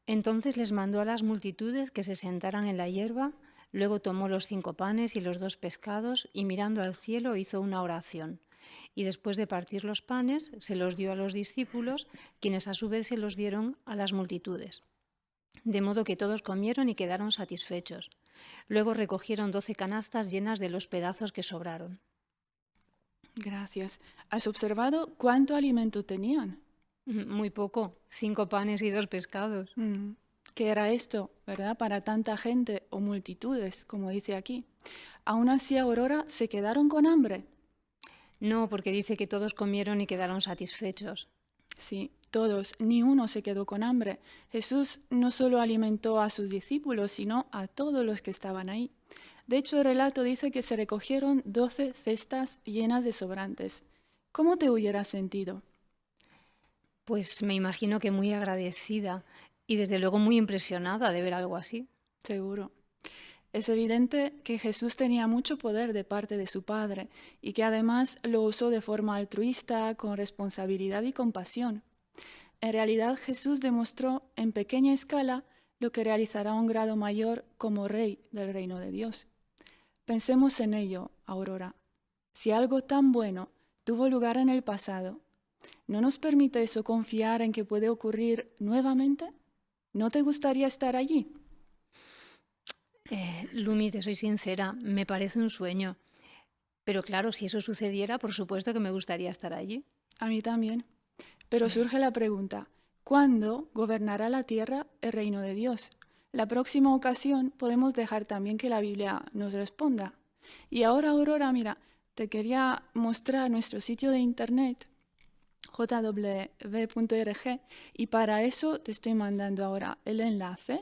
Entonces les mandó a las multitudes que se sentaran en la hierba, luego tomó los 5 panes y los 2 pescados y mirando al cielo hizo una oración. Y después de partir los panes, se los dio a los discípulos, quienes a su vez se los dieron a las multitudes. De modo que todos comieron y quedaron satisfechos. Luego recogieron 12 canastas llenas de los pedazos que sobraron. Gracias. ¿Has observado cuánto alimento tenían? Muy poco, 5 panes y 2 pescados. ¿Qué era esto, verdad? Para tanta gente o multitudes, como dice aquí. Aún así, Aurora, ¿se quedaron con hambre? No, porque dice que todos comieron y quedaron satisfechos. Sí, todos, ni uno se quedó con hambre. Jesús no solo alimentó a sus discípulos, sino a todos los que estaban ahí. De hecho, el relato dice que se recogieron 12 cestas llenas de sobrantes. ¿Cómo te hubieras sentido? Pues me imagino que muy agradecida y desde luego muy impresionada de ver algo así. Seguro. Es evidente que Jesús tenía mucho poder de parte de su Padre y que además lo usó de forma altruista, con responsabilidad y compasión. En realidad, Jesús demostró en pequeña escala lo que realizará a un grado mayor como Rey del reino de Dios. Pensemos en ello, Aurora. Si algo tan bueno tuvo lugar en el pasado. ¿No nos permite eso confiar en que puede ocurrir nuevamente? ¿No te gustaría estar allí? Lumi, te soy sincera, me parece un sueño. Pero claro, si eso sucediera, por supuesto que me gustaría estar allí. A mí también. Pero surge la pregunta, ¿cuándo gobernará la tierra el reino de Dios? La próxima ocasión podemos dejar también que la Biblia nos responda. Y ahora, Aurora, mira, te quería mostrar nuestro sitio de internet, jw.org, y para eso te estoy mandando ahora el enlace.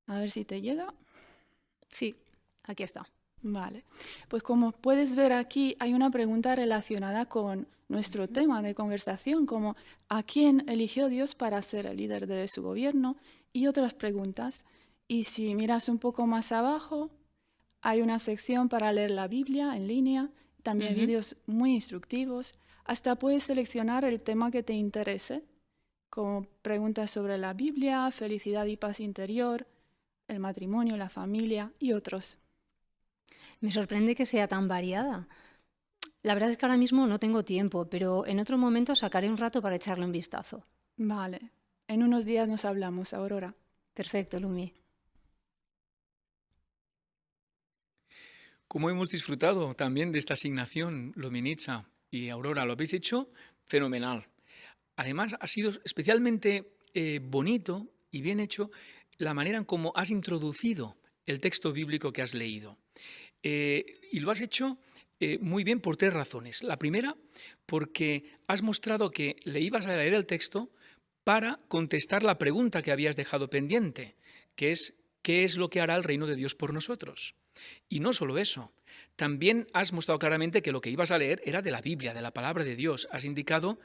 A ver si te llega. Sí, aquí está. Vale. Pues como puedes ver aquí, hay una pregunta relacionada con nuestro tema de conversación, como ¿a quién eligió Dios para ser el líder de su gobierno? Y otras preguntas. Y si miras un poco más abajo, hay una sección para leer la Biblia en línea, también vídeos muy instructivos. Hasta puedes seleccionar el tema que te interese, como preguntas sobre la Biblia, felicidad y paz interior, el matrimonio, la familia y otros. Me sorprende que sea tan variada. La verdad es que ahora mismo no tengo tiempo, pero en otro momento sacaré un rato para echarle un vistazo. Vale. En unos días nos hablamos, Aurora. Perfecto, Lumi. Como hemos disfrutado también de esta asignación, Luminitza y Aurora, lo habéis hecho fenomenal. Además, ha sido especialmente bonito y bien hecho la manera en cómo has introducido el texto bíblico que has leído. Y lo has hecho muy bien por 3 razones. La primera, porque has mostrado que le ibas a leer el texto para contestar la pregunta que habías dejado pendiente, que es ¿qué es lo que hará el reino de Dios por nosotros? Y no solo eso, también has mostrado claramente que lo que ibas a leer era de la Biblia, de la palabra de Dios. Has indicado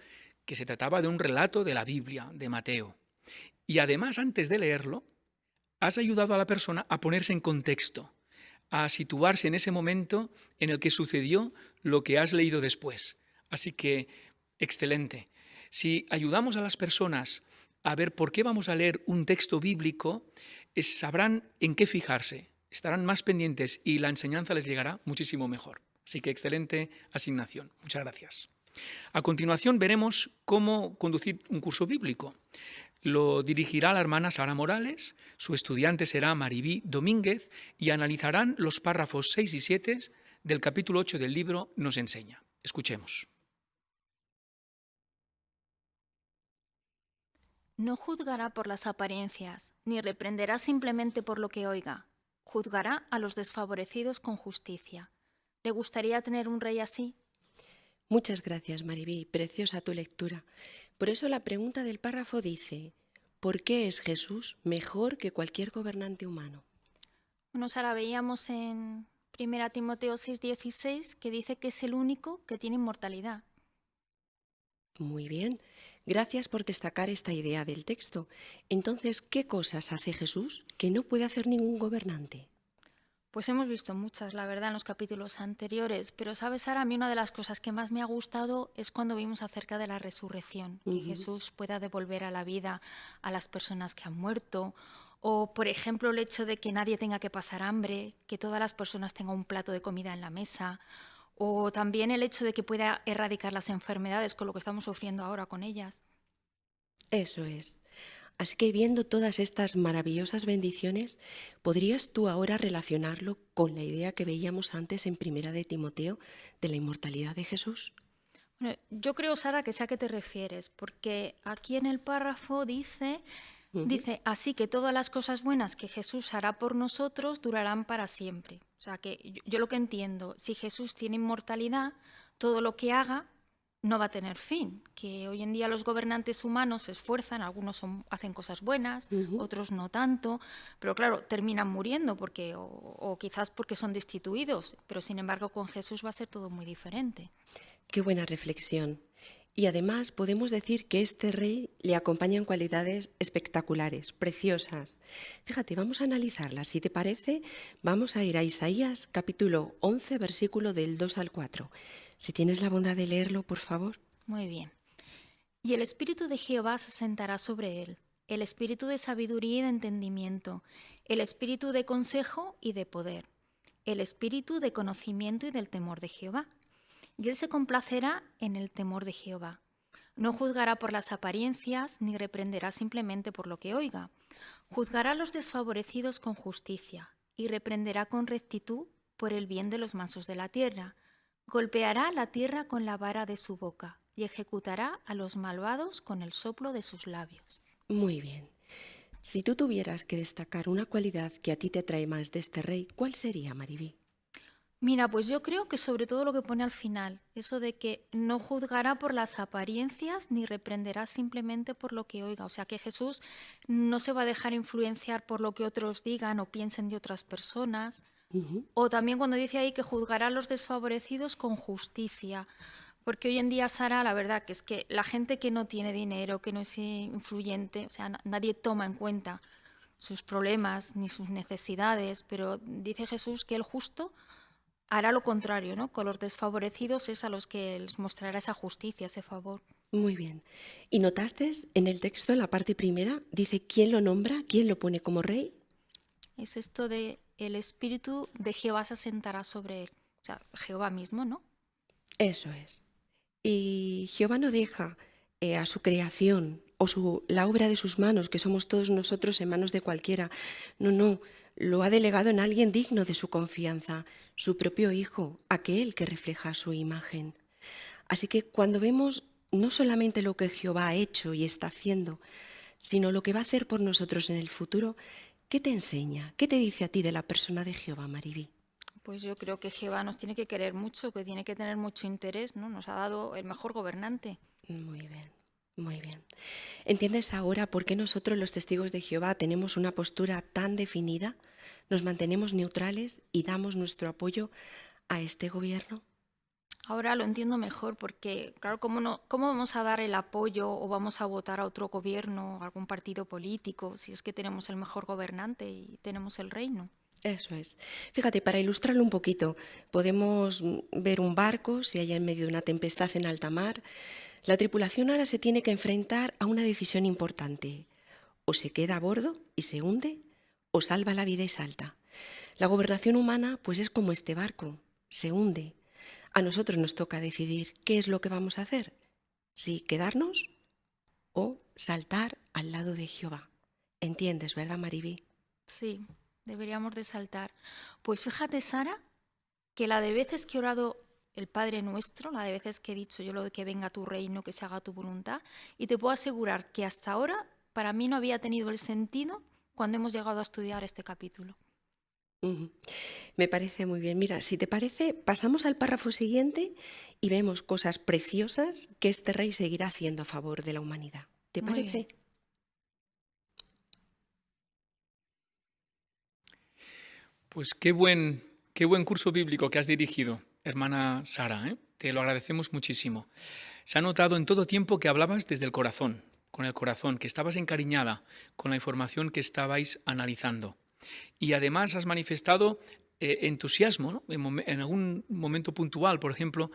que se trataba de un relato de la Biblia, de Mateo. Y además, antes de leerlo, has ayudado a la persona a ponerse en contexto, a situarse en ese momento en el que sucedió lo que has leído después. Así que, excelente. Si ayudamos a las personas a ver por qué vamos a leer un texto bíblico, sabrán en qué fijarse, estarán más pendientes y la enseñanza les llegará muchísimo mejor. Así que excelente asignación. Muchas gracias. A continuación veremos cómo conducir un curso bíblico. Lo dirigirá la hermana Sara Morales, su estudiante será Maribí Domínguez y analizarán los párrafos 6 y 7 del capítulo 8 del libro Nos enseña. Escuchemos. No juzgará por las apariencias, ni reprenderá simplemente por lo que oiga. Juzgará a los desfavorecidos con justicia. ¿Le gustaría tener un rey así? Muchas gracias, Maribí. Preciosa tu lectura. Por eso la pregunta del párrafo dice, ¿por qué es Jesús mejor que cualquier gobernante humano? Bueno, Sara, veíamos en 1 Timoteo 6:16 que dice que es el único que tiene inmortalidad. Muy bien. Gracias por destacar esta idea del texto. Entonces, ¿qué cosas hace Jesús que no puede hacer ningún gobernante? Pues hemos visto muchas, la verdad, en los capítulos anteriores, pero sabes, Sara, a mí una de las cosas que más me ha gustado es cuando vimos acerca de la resurrección, que Jesús pueda devolver a la vida a las personas que han muerto, o, por ejemplo, el hecho de que nadie tenga que pasar hambre, que todas las personas tengan un plato de comida en la mesa, o también el hecho de que pueda erradicar las enfermedades con lo que estamos sufriendo ahora con ellas. Eso es. Así que viendo todas estas maravillosas bendiciones, ¿podrías tú ahora relacionarlo con la idea que veíamos antes en 1 de Timoteo de la inmortalidad de Jesús? Bueno, yo creo, Sara, que sé a qué te refieres, porque aquí en el párrafo dice, así que todas las cosas buenas que Jesús hará por nosotros durarán para siempre. O sea, que yo lo que entiendo, si Jesús tiene inmortalidad, todo lo que haga no va a tener fin, que hoy en día los gobernantes humanos se esfuerzan, algunos hacen cosas buenas, otros no tanto, pero claro, terminan muriendo porque o quizás porque son destituidos, pero sin embargo con Jesús va a ser todo muy diferente. Qué buena reflexión. Y además podemos decir que este rey le acompañan cualidades espectaculares, preciosas. Fíjate, vamos a analizarlas. Si te parece, vamos a ir a Isaías capítulo 11, versículo del 2 al 4. Si tienes la bondad de leerlo, por favor. Muy bien. Y el Espíritu de Jehová se sentará sobre él, el Espíritu de sabiduría y de entendimiento, el Espíritu de consejo y de poder, el Espíritu de conocimiento y del temor de Jehová. y él se complacerá en el temor de Jehová. No juzgará por las apariencias, ni reprenderá simplemente por lo que oiga. Juzgará a los desfavorecidos con justicia, y reprenderá con rectitud por el bien de los mansos de la tierra. Golpeará la tierra con la vara de su boca, y ejecutará a los malvados con el soplo de sus labios. Muy bien. Si tú tuvieras que destacar una cualidad que a ti te atrae más de este rey, ¿cuál sería, Maribí? Mira, pues yo creo que sobre todo lo que pone al final, eso de que no juzgará por las apariencias ni reprenderá simplemente por lo que oiga. O sea, que Jesús no se va a dejar influenciar por lo que otros digan o piensen de otras personas. O también cuando dice ahí que juzgará a los desfavorecidos con justicia. Porque hoy en día, Sara, la verdad que es que la gente que no tiene dinero, que no es influyente, o sea, nadie toma en cuenta sus problemas ni sus necesidades, pero dice Jesús que el justo hará lo contrario, ¿no? Con los desfavorecidos es a los que les mostrará esa justicia, ese favor. Muy bien. ¿Y notaste en el texto, en la parte primera, dice quién lo nombra, quién lo pone como rey? Es esto de el espíritu de Jehová se asentará sobre él. O sea, Jehová mismo, ¿no? Eso es. Y Jehová no deja a su creación o la obra de sus manos, que somos todos nosotros, en manos de cualquiera. No, lo ha delegado en alguien digno de su confianza, su propio Hijo, aquel que refleja su imagen. Así que cuando vemos no solamente lo que Jehová ha hecho y está haciendo, sino lo que va a hacer por nosotros en el futuro, ¿qué te enseña? ¿Qué te dice a ti de la persona de Jehová, Maribí? Pues yo creo que Jehová nos tiene que querer mucho, que tiene que tener mucho interés, ¿no? Nos ha dado el mejor gobernante. Muy bien, muy bien. ¿Entiendes ahora por qué nosotros los testigos de Jehová tenemos una postura tan definida? ¿Nos mantenemos neutrales y damos nuestro apoyo a este gobierno? Ahora lo entiendo mejor porque, claro, ¿cómo vamos a dar el apoyo o vamos a votar a otro gobierno, a algún partido político, si es que tenemos el mejor gobernante y tenemos el reino? Eso es. Fíjate, para ilustrarlo un poquito, podemos ver un barco, si hay en medio de una tempestad en alta mar. La tripulación ahora se tiene que enfrentar a una decisión importante. O se queda a bordo y se hunde, o salva la vida y salta. La gobernación humana, pues es como este barco, se hunde. A nosotros nos toca decidir qué es lo que vamos a hacer. Si quedarnos o saltar al lado de Jehová. ¿Entiendes, verdad, Maribí? Sí. Deberíamos de saltar. Pues fíjate, Sara, que la de veces que he orado el Padre Nuestro, la de veces que he dicho yo lo de que venga tu reino, que se haga tu voluntad, y te puedo asegurar que hasta ahora para mí no había tenido el sentido cuando hemos llegado a estudiar este capítulo. Me parece muy bien. Mira, si te parece, pasamos al párrafo siguiente y vemos cosas preciosas que este rey seguirá haciendo a favor de la humanidad. ¿Te Muy parece? bien. Pues qué buen curso bíblico que has dirigido, hermana Sara, ¿eh? Te lo agradecemos muchísimo. Se ha notado en todo tiempo que hablabas desde el corazón, con el corazón, que estabas encariñada con la información que estabais analizando. Y además has manifestado entusiasmo, ¿no? En algún momento puntual, por ejemplo,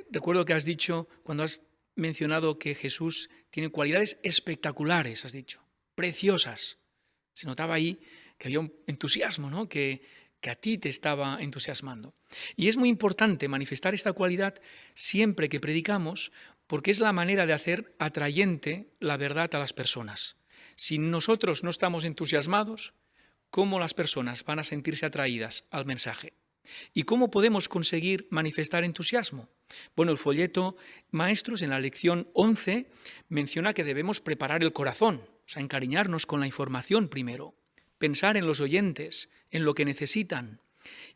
recuerdo que has dicho, cuando has mencionado que Jesús tiene cualidades espectaculares, has dicho, preciosas. Se notaba ahí que había un entusiasmo, ¿no? que a ti te estaba entusiasmando. Y es muy importante manifestar esta cualidad siempre que predicamos, porque es la manera de hacer atrayente la verdad a las personas. Si nosotros no estamos entusiasmados, ¿cómo las personas van a sentirse atraídas al mensaje? ¿Y cómo podemos conseguir manifestar entusiasmo? Bueno, el folleto Maestros en la lección 11 menciona que debemos preparar el corazón, o sea, encariñarnos con la información primero, pensar en los oyentes, en lo que necesitan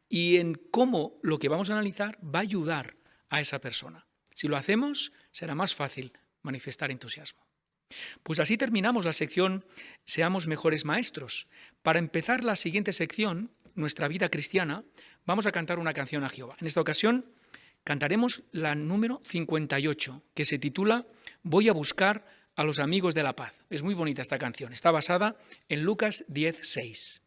y en cómo lo que vamos a analizar va a ayudar a esa persona. Si lo hacemos, será más fácil manifestar entusiasmo. Pues así terminamos la sección Seamos mejores maestros. Para empezar la siguiente sección, Nuestra vida cristiana, vamos a cantar una canción a Jehová. En esta ocasión cantaremos la número 58, que se titula Voy a buscar a los amigos de la paz. Es muy bonita esta canción. Está basada en Lucas 10:6.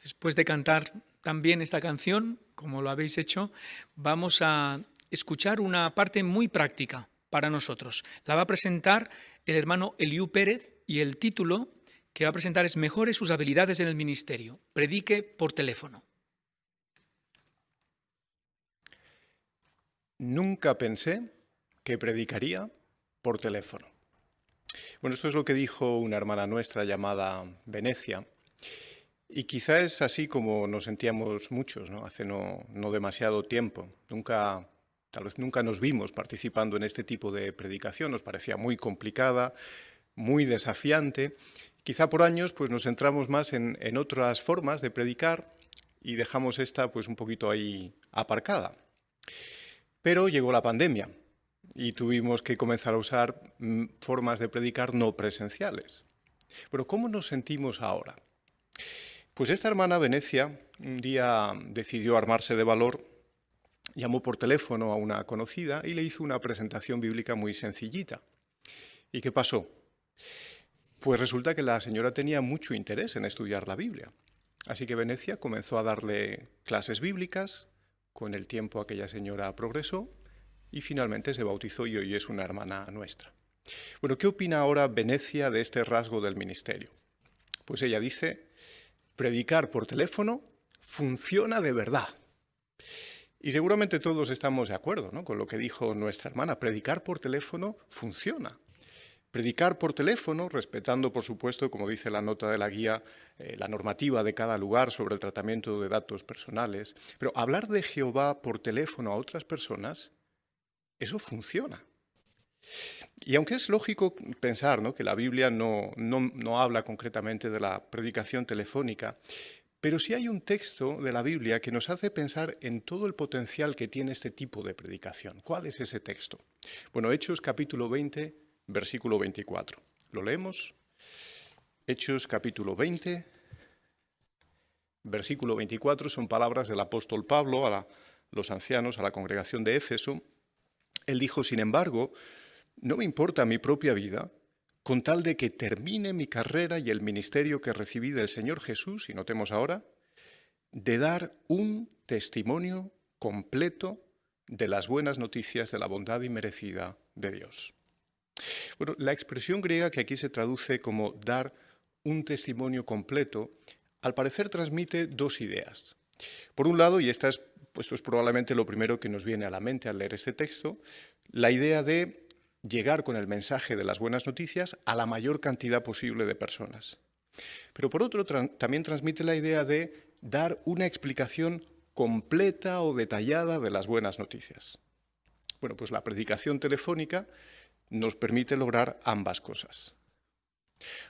Pues después de cantar también esta canción, como lo habéis hecho, vamos a escuchar una parte muy práctica para nosotros. La va a presentar el hermano Eliú Pérez y el título que va a presentar es Mejore sus habilidades en el ministerio. Predique por teléfono. Nunca pensé que predicaría por teléfono. Bueno, esto es lo que dijo una hermana nuestra llamada Venecia. Y quizá es así como nos sentíamos muchos, ¿no? Hace no demasiado tiempo. Tal vez nunca nos vimos participando en este tipo de predicación. Nos parecía muy complicada, muy desafiante. Quizá por años pues, nos centramos más en otras formas de predicar y dejamos esta pues, un poquito ahí aparcada. Pero llegó la pandemia y tuvimos que comenzar a usar formas de predicar no presenciales. Pero ¿cómo nos sentimos ahora? Pues esta hermana Venecia un día decidió armarse de valor, llamó por teléfono a una conocida y le hizo una presentación bíblica muy sencillita. ¿Y qué pasó? Pues resulta que la señora tenía mucho interés en estudiar la Biblia. Así que Venecia comenzó a darle clases bíblicas, con el tiempo aquella señora progresó y finalmente se bautizó y hoy es una hermana nuestra. Bueno, ¿qué opina ahora Venecia de este rasgo del ministerio? Pues ella dice: predicar por teléfono funciona de verdad. Y seguramente todos estamos de acuerdo, ¿no?, con lo que dijo nuestra hermana. Predicar por teléfono funciona. Predicar por teléfono, respetando, por supuesto, como dice la nota de la guía, la normativa de cada lugar sobre el tratamiento de datos personales. Pero hablar de Jehová por teléfono a otras personas, eso funciona. Y aunque es lógico pensar, ¿no?, que la Biblia no habla concretamente de la predicación telefónica, pero sí hay un texto de la Biblia que nos hace pensar en todo el potencial que tiene este tipo de predicación. ¿Cuál es ese texto? Bueno, Hechos capítulo 20, versículo 24. ¿Lo leemos? Hechos capítulo 20, versículo 24, son palabras del apóstol Pablo a los ancianos, a la congregación de Éfeso. Él dijo: sin embargo, no me importa mi propia vida, con tal de que termine mi carrera y el ministerio que recibí del Señor Jesús, y notemos ahora, de dar un testimonio completo de las buenas noticias de la bondad inmerecida de Dios. Bueno, la expresión griega que aquí se traduce como dar un testimonio completo, al parecer transmite dos ideas. Por un lado, y esto es probablemente lo primero que nos viene a la mente al leer este texto, la idea de llegar con el mensaje de las buenas noticias a la mayor cantidad posible de personas. Pero por otro, también transmite la idea de dar una explicación completa o detallada de las buenas noticias. Bueno, pues la predicación telefónica nos permite lograr ambas cosas.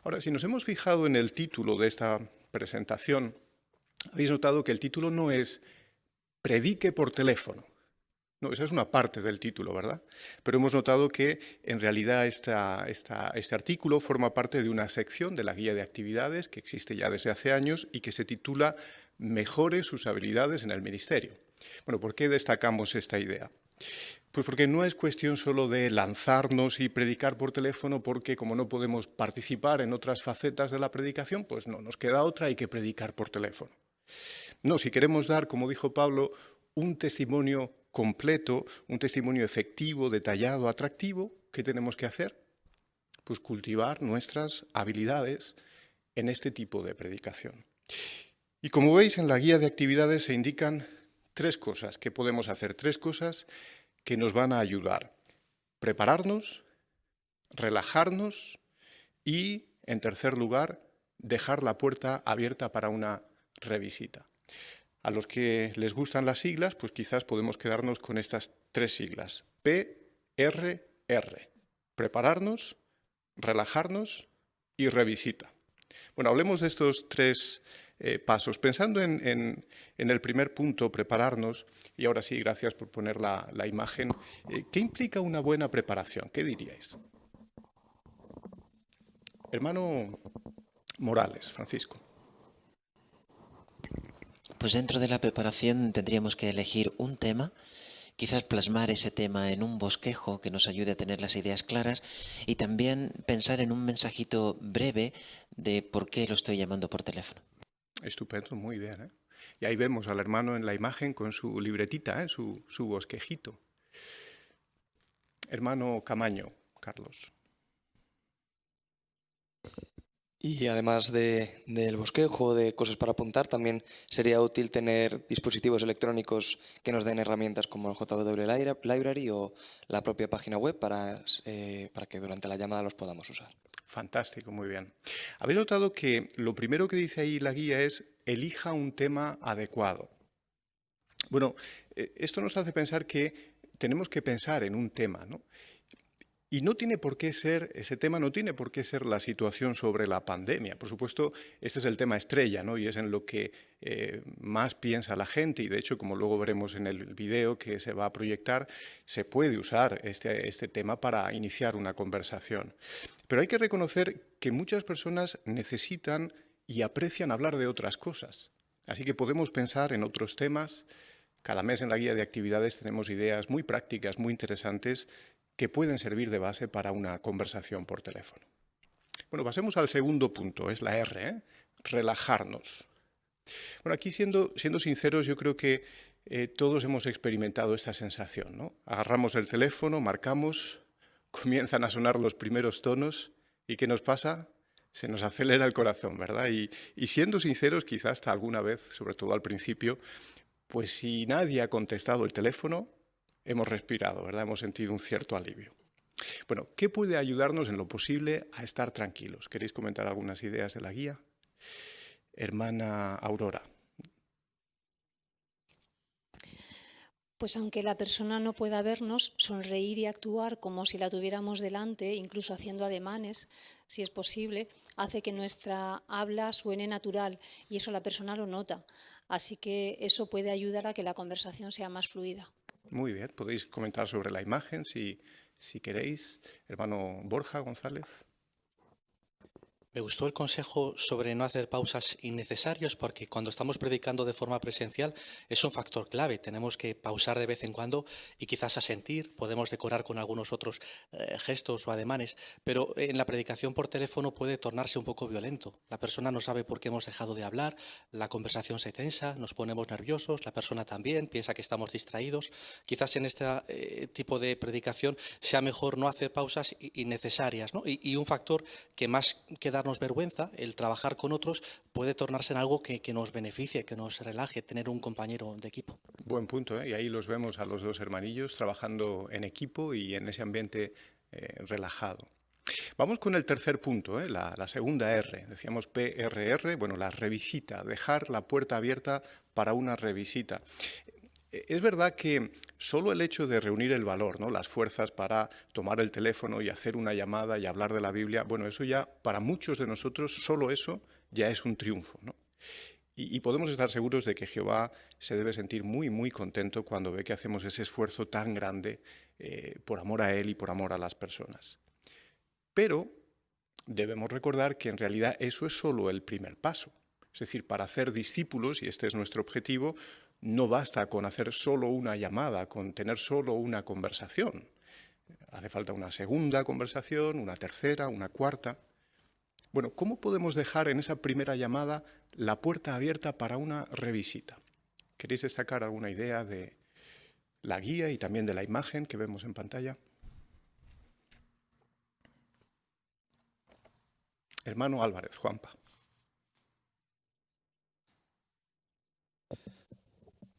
Ahora, si nos hemos fijado en el título de esta presentación, habéis notado que el título no es Predique por teléfono. No, esa es una parte del título, ¿verdad? Pero hemos notado que en realidad este artículo forma parte de una sección de la guía de actividades que existe ya desde hace años y que se titula Mejore sus habilidades en el ministerio. Bueno, ¿por qué destacamos esta idea? Pues porque no es cuestión solo de lanzarnos y predicar por teléfono, porque como no podemos participar en otras facetas de la predicación, pues no nos queda otra, hay que predicar por teléfono. No, si queremos dar, como dijo Pablo, un testimonio completo, un testimonio efectivo, detallado, atractivo, ¿qué tenemos que hacer? Pues cultivar nuestras habilidades en este tipo de predicación. Y como veis, en la guía de actividades se indican tres cosas que podemos hacer, tres cosas que nos van a ayudar. Prepararnos, relajarnos y, en tercer lugar, dejar la puerta abierta para una revisita. A los que les gustan las siglas, pues quizás podemos quedarnos con estas tres siglas. PRR. Prepararnos, relajarnos y revisita. Bueno, hablemos de estos tres pasos. Pensando en el primer punto, prepararnos, y ahora sí, gracias por poner la imagen, ¿qué implica una buena preparación? ¿Qué diríais? Hermano Morales, Francisco. Pues dentro de la preparación tendríamos que elegir un tema, quizás plasmar ese tema en un bosquejo que nos ayude a tener las ideas claras y también pensar en un mensajito breve de por qué lo estoy llamando por teléfono. Estupendo, muy bien, ¿eh? Y ahí vemos al hermano en la imagen con su libretita, ¿eh? Su bosquejito. Hermano Camaño, Carlos. Y además del bosquejo, de cosas para apuntar, también sería útil tener dispositivos electrónicos que nos den herramientas como el JW Library o la propia página web para que durante la llamada los podamos usar. Fantástico, muy bien. ¿Habéis notado que lo primero que dice ahí la guía es elija un tema adecuado? Bueno, esto nos hace pensar que tenemos que pensar en un tema, ¿no? Y no tiene por qué ser, ese tema no tiene por qué ser la situación sobre la pandemia. Por supuesto, este es el tema estrella, ¿no? Y es en lo que más piensa la gente. Y de hecho, como luego veremos en el video que se va a proyectar, se puede usar este tema para iniciar una conversación. Pero hay que reconocer que muchas personas necesitan y aprecian hablar de otras cosas. Así que podemos pensar en otros temas. Cada mes en la guía de actividades tenemos ideas muy prácticas, muy interesantes, que pueden servir de base para una conversación por teléfono. Bueno, pasemos al segundo punto, es la R, ¿eh? Relajarnos. Bueno, aquí siendo sinceros, yo creo que todos hemos experimentado esta sensación, ¿no? Agarramos el teléfono, marcamos, comienzan a sonar los primeros tonos y ¿qué nos pasa? Se nos acelera el corazón, ¿verdad? Y siendo sinceros, quizás hasta alguna vez, sobre todo al principio, pues si nadie ha contestado el teléfono, hemos respirado, ¿verdad? Hemos sentido un cierto alivio. Bueno, ¿qué puede ayudarnos en lo posible a estar tranquilos? ¿Queréis comentar algunas ideas de la guía? Hermana Aurora. Pues aunque la persona no pueda vernos, sonreír y actuar como si la tuviéramos delante, incluso haciendo ademanes, si es posible, hace que nuestra habla suene natural y eso la persona lo nota. Así que eso puede ayudar a que la conversación sea más fluida. Muy bien, podéis comentar sobre la imagen si queréis. Hermano Borja González. Me gustó el consejo sobre no hacer pausas innecesarias porque cuando estamos predicando de forma presencial es un factor clave. Tenemos que pausar de vez en cuando y quizás asentir, podemos decorar con algunos otros gestos o ademanes, pero en la predicación por teléfono puede tornarse un poco violento. La persona no sabe por qué hemos dejado de hablar, la conversación se tensa, nos ponemos nerviosos, la persona también piensa que estamos distraídos. Quizás en este tipo de predicación sea mejor no hacer pausas innecesarias, ¿no? Y un factor que más que darnos vergüenza, el trabajar con otros, puede tornarse en algo que nos beneficie, que nos relaje, tener un compañero de equipo. Buen punto, ¿eh? Y ahí los vemos a los dos hermanillos trabajando en equipo y en ese ambiente relajado. Vamos con el tercer punto, ¿eh? La segunda R. Decíamos PRR, bueno, la revisita, dejar la puerta abierta para una revisita. Es verdad que solo el hecho de reunir el valor, ¿no? Las fuerzas para tomar el teléfono y hacer una llamada y hablar de la Biblia, bueno, eso ya para muchos de nosotros, solo eso ya es un triunfo, ¿no? Y podemos estar seguros de que Jehová se debe sentir muy, muy contento cuando ve que hacemos ese esfuerzo tan grande por amor a Él y por amor a las personas. Pero debemos recordar que en realidad eso es solo el primer paso. Es decir, para hacer discípulos, y este es nuestro objetivo, no basta con hacer solo una llamada, con tener solo una conversación. Hace falta una segunda conversación, una tercera, una cuarta. Bueno, ¿cómo podemos dejar en esa primera llamada la puerta abierta para una revisita? ¿Queréis destacar alguna idea de la guía y también de la imagen que vemos en pantalla? Hermano Álvarez, Juanpa.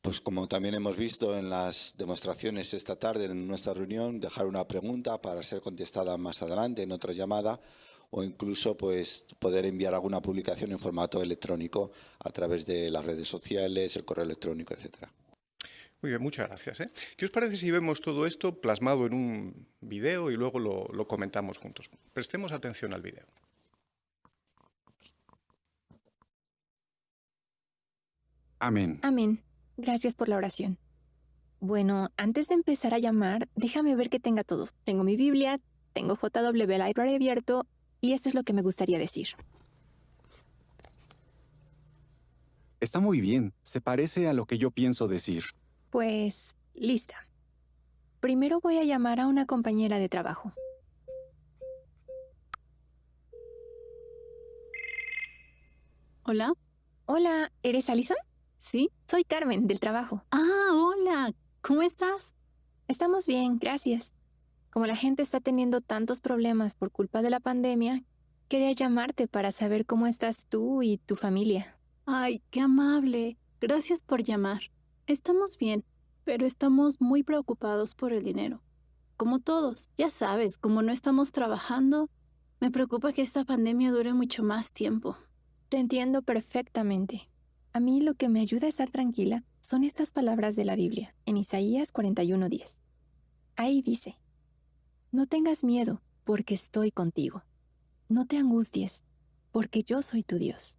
Pues como también hemos visto en las demostraciones esta tarde en nuestra reunión, dejar una pregunta para ser contestada más adelante en otra llamada o incluso pues poder enviar alguna publicación en formato electrónico a través de las redes sociales, el correo electrónico, etcétera. Muy bien, muchas gracias, ¿eh? ¿Qué os parece si vemos todo esto plasmado en un video y luego lo comentamos juntos? Prestemos atención al video. Amén. Amén. Gracias por la oración. Bueno, antes de empezar a llamar, déjame ver que tenga todo. Tengo mi Biblia, tengo JW Library abierto y esto es lo que me gustaría decir. Está muy bien. Se parece a lo que yo pienso decir. Pues, lista. Primero voy a llamar a una compañera de trabajo. ¿Hola? Hola, ¿eres Alison? ¿Sí? Soy Carmen, del trabajo. Ah, hola. ¿Cómo estás? Estamos bien, gracias. Como la gente está teniendo tantos problemas por culpa de la pandemia, quería llamarte para saber cómo estás tú y tu familia. Ay, qué amable. Gracias por llamar. Estamos bien, pero estamos muy preocupados por el dinero. Como todos, ya sabes, como no estamos trabajando, me preocupa que esta pandemia dure mucho más tiempo. Te entiendo perfectamente. A mí lo que me ayuda a estar tranquila son estas palabras de la Biblia, en Isaías 41:10. Ahí dice: no tengas miedo, porque estoy contigo. No te angusties, porque yo soy tu Dios.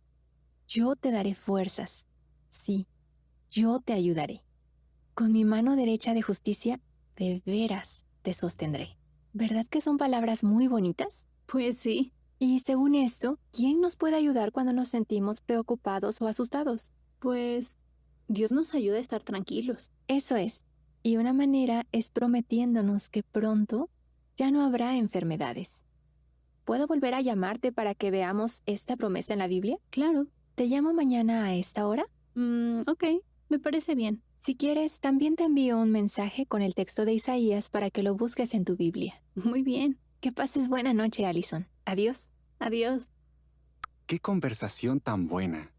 Yo te daré fuerzas. Sí, yo te ayudaré. Con mi mano derecha de justicia, de veras te sostendré. ¿Verdad que son palabras muy bonitas? Pues sí. Y según esto, ¿quién nos puede ayudar cuando nos sentimos preocupados o asustados? Pues Dios nos ayuda a estar tranquilos. Eso es. Y una manera es prometiéndonos que pronto ya no habrá enfermedades. ¿Puedo volver a llamarte para que veamos esta promesa en la Biblia? Claro. ¿Te llamo mañana a esta hora? Ok, me parece bien. Si quieres, también te envío un mensaje con el texto de Isaías para que lo busques en tu Biblia. Muy bien. Que pases buena noche, Alison. Adiós. Adiós. ¡Qué conversación tan buena!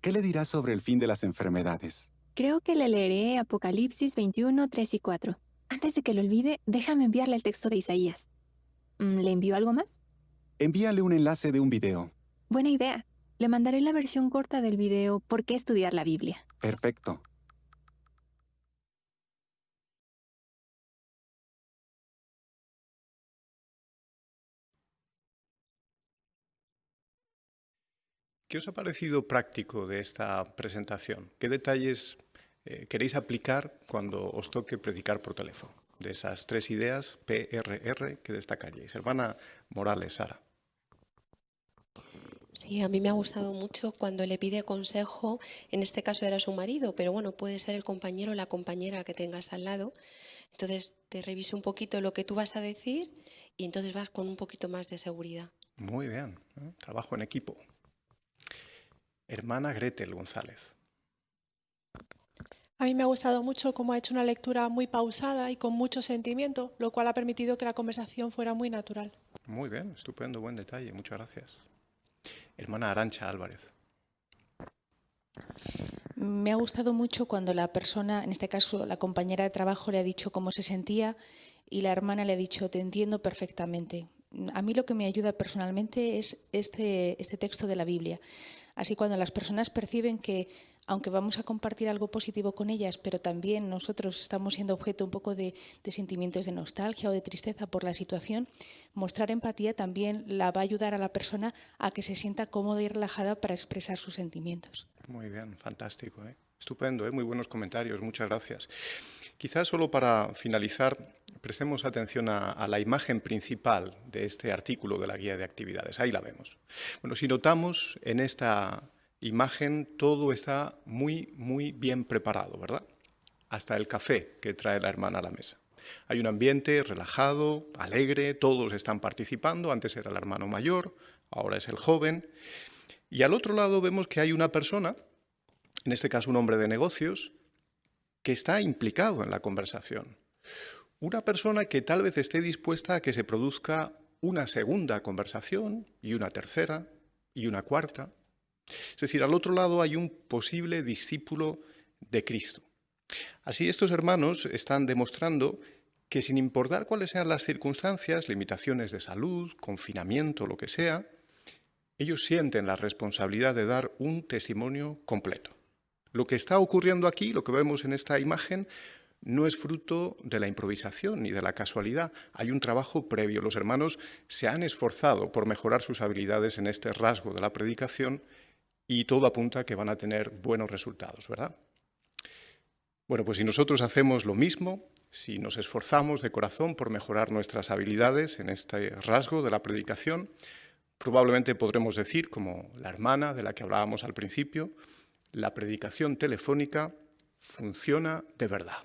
¿Qué le dirás sobre el fin de las enfermedades? Creo que le leeré Apocalipsis 21, 3 y 4. Antes de que lo olvide, déjame enviarle el texto de Isaías. ¿Le envío algo más? Envíale un enlace de un video. Buena idea. Le mandaré la versión corta del video ¿Por qué estudiar la Biblia? Perfecto. ¿Qué os ha parecido práctico de esta presentación? ¿Qué detalles queréis aplicar cuando os toque predicar por teléfono? De esas 3 ideas, PRR, ¿qué destacaríais? Hermana Morales, Sara. Sí, a mí me ha gustado mucho cuando le pide consejo, en este caso era su marido, pero bueno, puede ser el compañero o la compañera que tengas al lado. Entonces te revise un poquito lo que tú vas a decir y entonces vas con un poquito más de seguridad. Muy bien, trabajo en equipo. Hermana Gretel González. A mí me ha gustado mucho cómo ha hecho una lectura muy pausada y con mucho sentimiento, lo cual ha permitido que la conversación fuera muy natural. Muy bien, estupendo, buen detalle, muchas gracias. Hermana Arantxa Álvarez. Me ha gustado mucho cuando la persona, en este caso la compañera de trabajo, le ha dicho cómo se sentía y la hermana le ha dicho, te entiendo perfectamente. A mí lo que me ayuda personalmente es este texto de la Biblia. Así cuando las personas perciben que, aunque vamos a compartir algo positivo con ellas, pero también nosotros estamos siendo objeto un poco de sentimientos de nostalgia o de tristeza por la situación, mostrar empatía también la va a ayudar a la persona a que se sienta cómoda y relajada para expresar sus sentimientos. Muy bien, fantástico, estupendo, muy buenos comentarios, muchas gracias. Quizás solo para finalizar, prestemos atención a la imagen principal de este artículo de la guía de actividades. Ahí la vemos. Bueno, si notamos en esta imagen todo está muy, muy bien preparado, ¿verdad? Hasta el café que trae la hermana a la mesa. Hay un ambiente relajado, alegre, todos están participando. Antes era el hermano mayor, ahora es el joven. Y al otro lado vemos que hay una persona, en este caso un hombre de negocios, que está implicado en la conversación. Una persona que tal vez esté dispuesta a que se produzca una segunda conversación y una tercera y una cuarta. Es decir, al otro lado hay un posible discípulo de Cristo. Así, estos hermanos están demostrando que sin importar cuáles sean las circunstancias, limitaciones de salud, confinamiento, lo que sea, ellos sienten la responsabilidad de dar un testimonio completo. Lo que está ocurriendo aquí, lo que vemos en esta imagen, no es fruto de la improvisación ni de la casualidad. Hay un trabajo previo. Los hermanos se han esforzado por mejorar sus habilidades en este rasgo de la predicación y todo apunta a que van a tener buenos resultados, ¿verdad? Bueno, pues si nosotros hacemos lo mismo, si nos esforzamos de corazón por mejorar nuestras habilidades en este rasgo de la predicación, probablemente podremos decir, como la hermana de la que hablábamos al principio, la predicación telefónica funciona de verdad.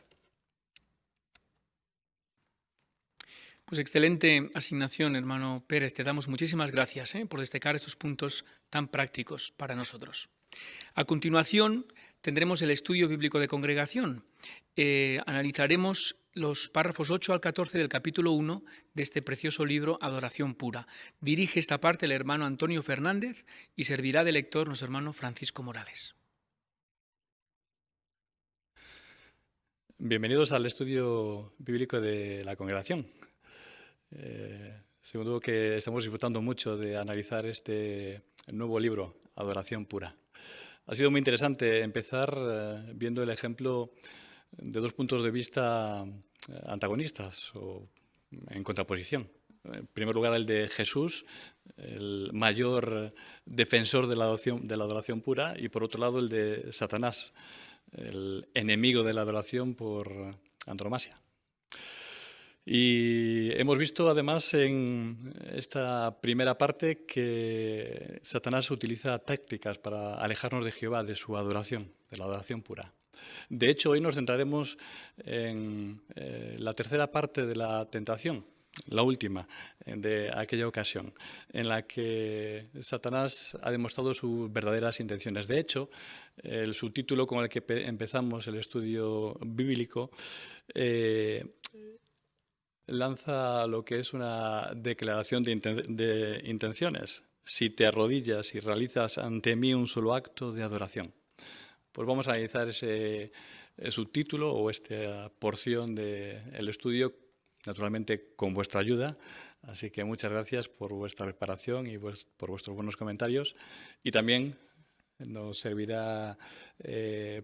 Pues excelente asignación, hermano Pérez. Te damos muchísimas gracias por destacar estos puntos tan prácticos para nosotros. A continuación, tendremos el estudio bíblico de congregación. Analizaremos los párrafos 8 al 14 del capítulo 1 de este precioso libro Adoración Pura. Dirige esta parte el hermano Antonio Fernández y servirá de lector nuestro hermano Francisco Morales. Bienvenidos al estudio bíblico de la congregación. Seguro que estamos disfrutando mucho de analizar este nuevo libro, Adoración Pura. Ha sido muy interesante empezar viendo el ejemplo de dos puntos de vista antagonistas o en contraposición. En primer lugar, el de Jesús, el mayor defensor de la adoración pura, y por otro lado el de Satanás, el enemigo de la adoración por antonomasia. Y hemos visto además en esta primera parte que Satanás utiliza tácticas para alejarnos de Jehová, de su adoración, de la adoración pura. De hecho, hoy nos centraremos en la tercera parte de la tentación, la última de aquella ocasión, en la que Satanás ha demostrado sus verdaderas intenciones. De hecho, el subtítulo con el que empezamos el estudio bíblico lanza lo que es una declaración de intenciones. Si te arrodillas y realizas ante mí un solo acto de adoración. Pues vamos a analizar ese subtítulo o esta porción del estudio, naturalmente con vuestra ayuda. Así que muchas gracias por vuestra preparación y por vuestros buenos comentarios. Y también nos servirá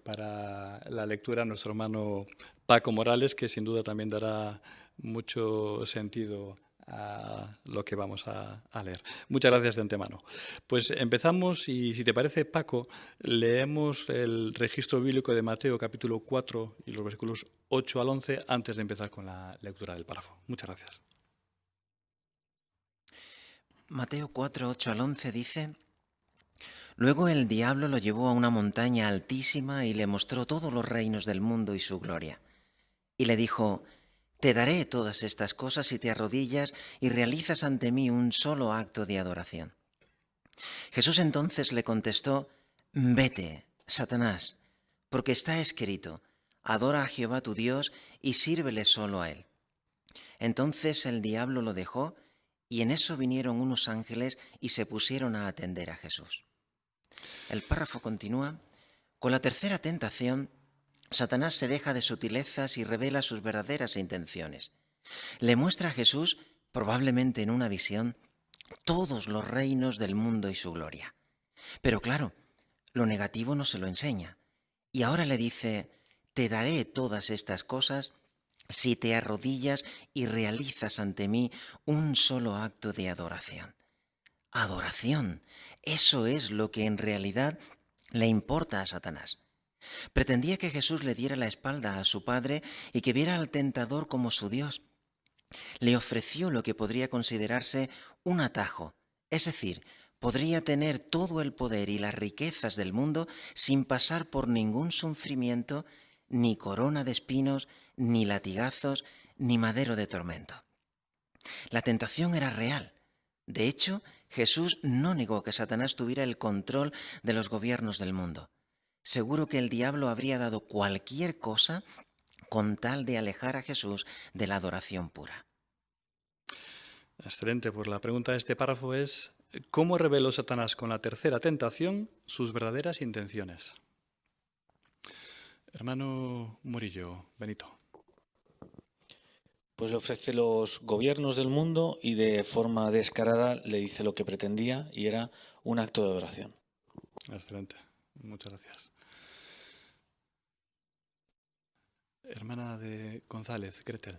para la lectura nuestro hermano Paco Morales, que sin duda también dará mucho sentido a lo que vamos a leer. Muchas gracias de antemano. Pues empezamos y, si te parece, Paco, leemos el registro bíblico de Mateo capítulo 4 y los versículos 8 al 11 antes de empezar con la lectura del párrafo. Muchas gracias. Mateo 4, 8 al 11 dice: Luego el diablo lo llevó a una montaña altísima y le mostró todos los reinos del mundo y su gloria. Y le dijo: Te daré todas estas cosas si te arrodillas y realizas ante mí un solo acto de adoración. Jesús entonces le contestó: Vete, Satanás, porque está escrito: Adora a Jehová tu Dios y sírvele solo a él. Entonces el diablo lo dejó, y en eso vinieron unos ángeles y se pusieron a atender a Jesús. El párrafo continúa: Con la tercera tentación, Satanás se deja de sutilezas y revela sus verdaderas intenciones. Le muestra a Jesús, probablemente en una visión, todos los reinos del mundo y su gloria. Pero claro, lo negativo no se lo enseña. Y ahora le dice: Te daré todas estas cosas si te arrodillas y realizas ante mí un solo acto de adoración. Adoración, eso es lo que en realidad le importa a Satanás. Pretendía que Jesús le diera la espalda a su Padre y que viera al tentador como su Dios. Le ofreció lo que podría considerarse un atajo, es decir, podría tener todo el poder y las riquezas del mundo sin pasar por ningún sufrimiento, ni corona de espinos, ni latigazos, ni madero de tormento. La tentación era real. De hecho, Jesús no negó que Satanás tuviera el control de los gobiernos del mundo. Seguro que el diablo habría dado cualquier cosa con tal de alejar a Jesús de la adoración pura. Excelente. Pues la pregunta de este párrafo es: ¿cómo reveló Satanás con la tercera tentación sus verdaderas intenciones? Hermano Murillo, Benito. Pues le ofrece los gobiernos del mundo y de forma descarada le dice lo que pretendía, y era un acto de adoración. Excelente. Muchas gracias. Hermana de González, Gretel.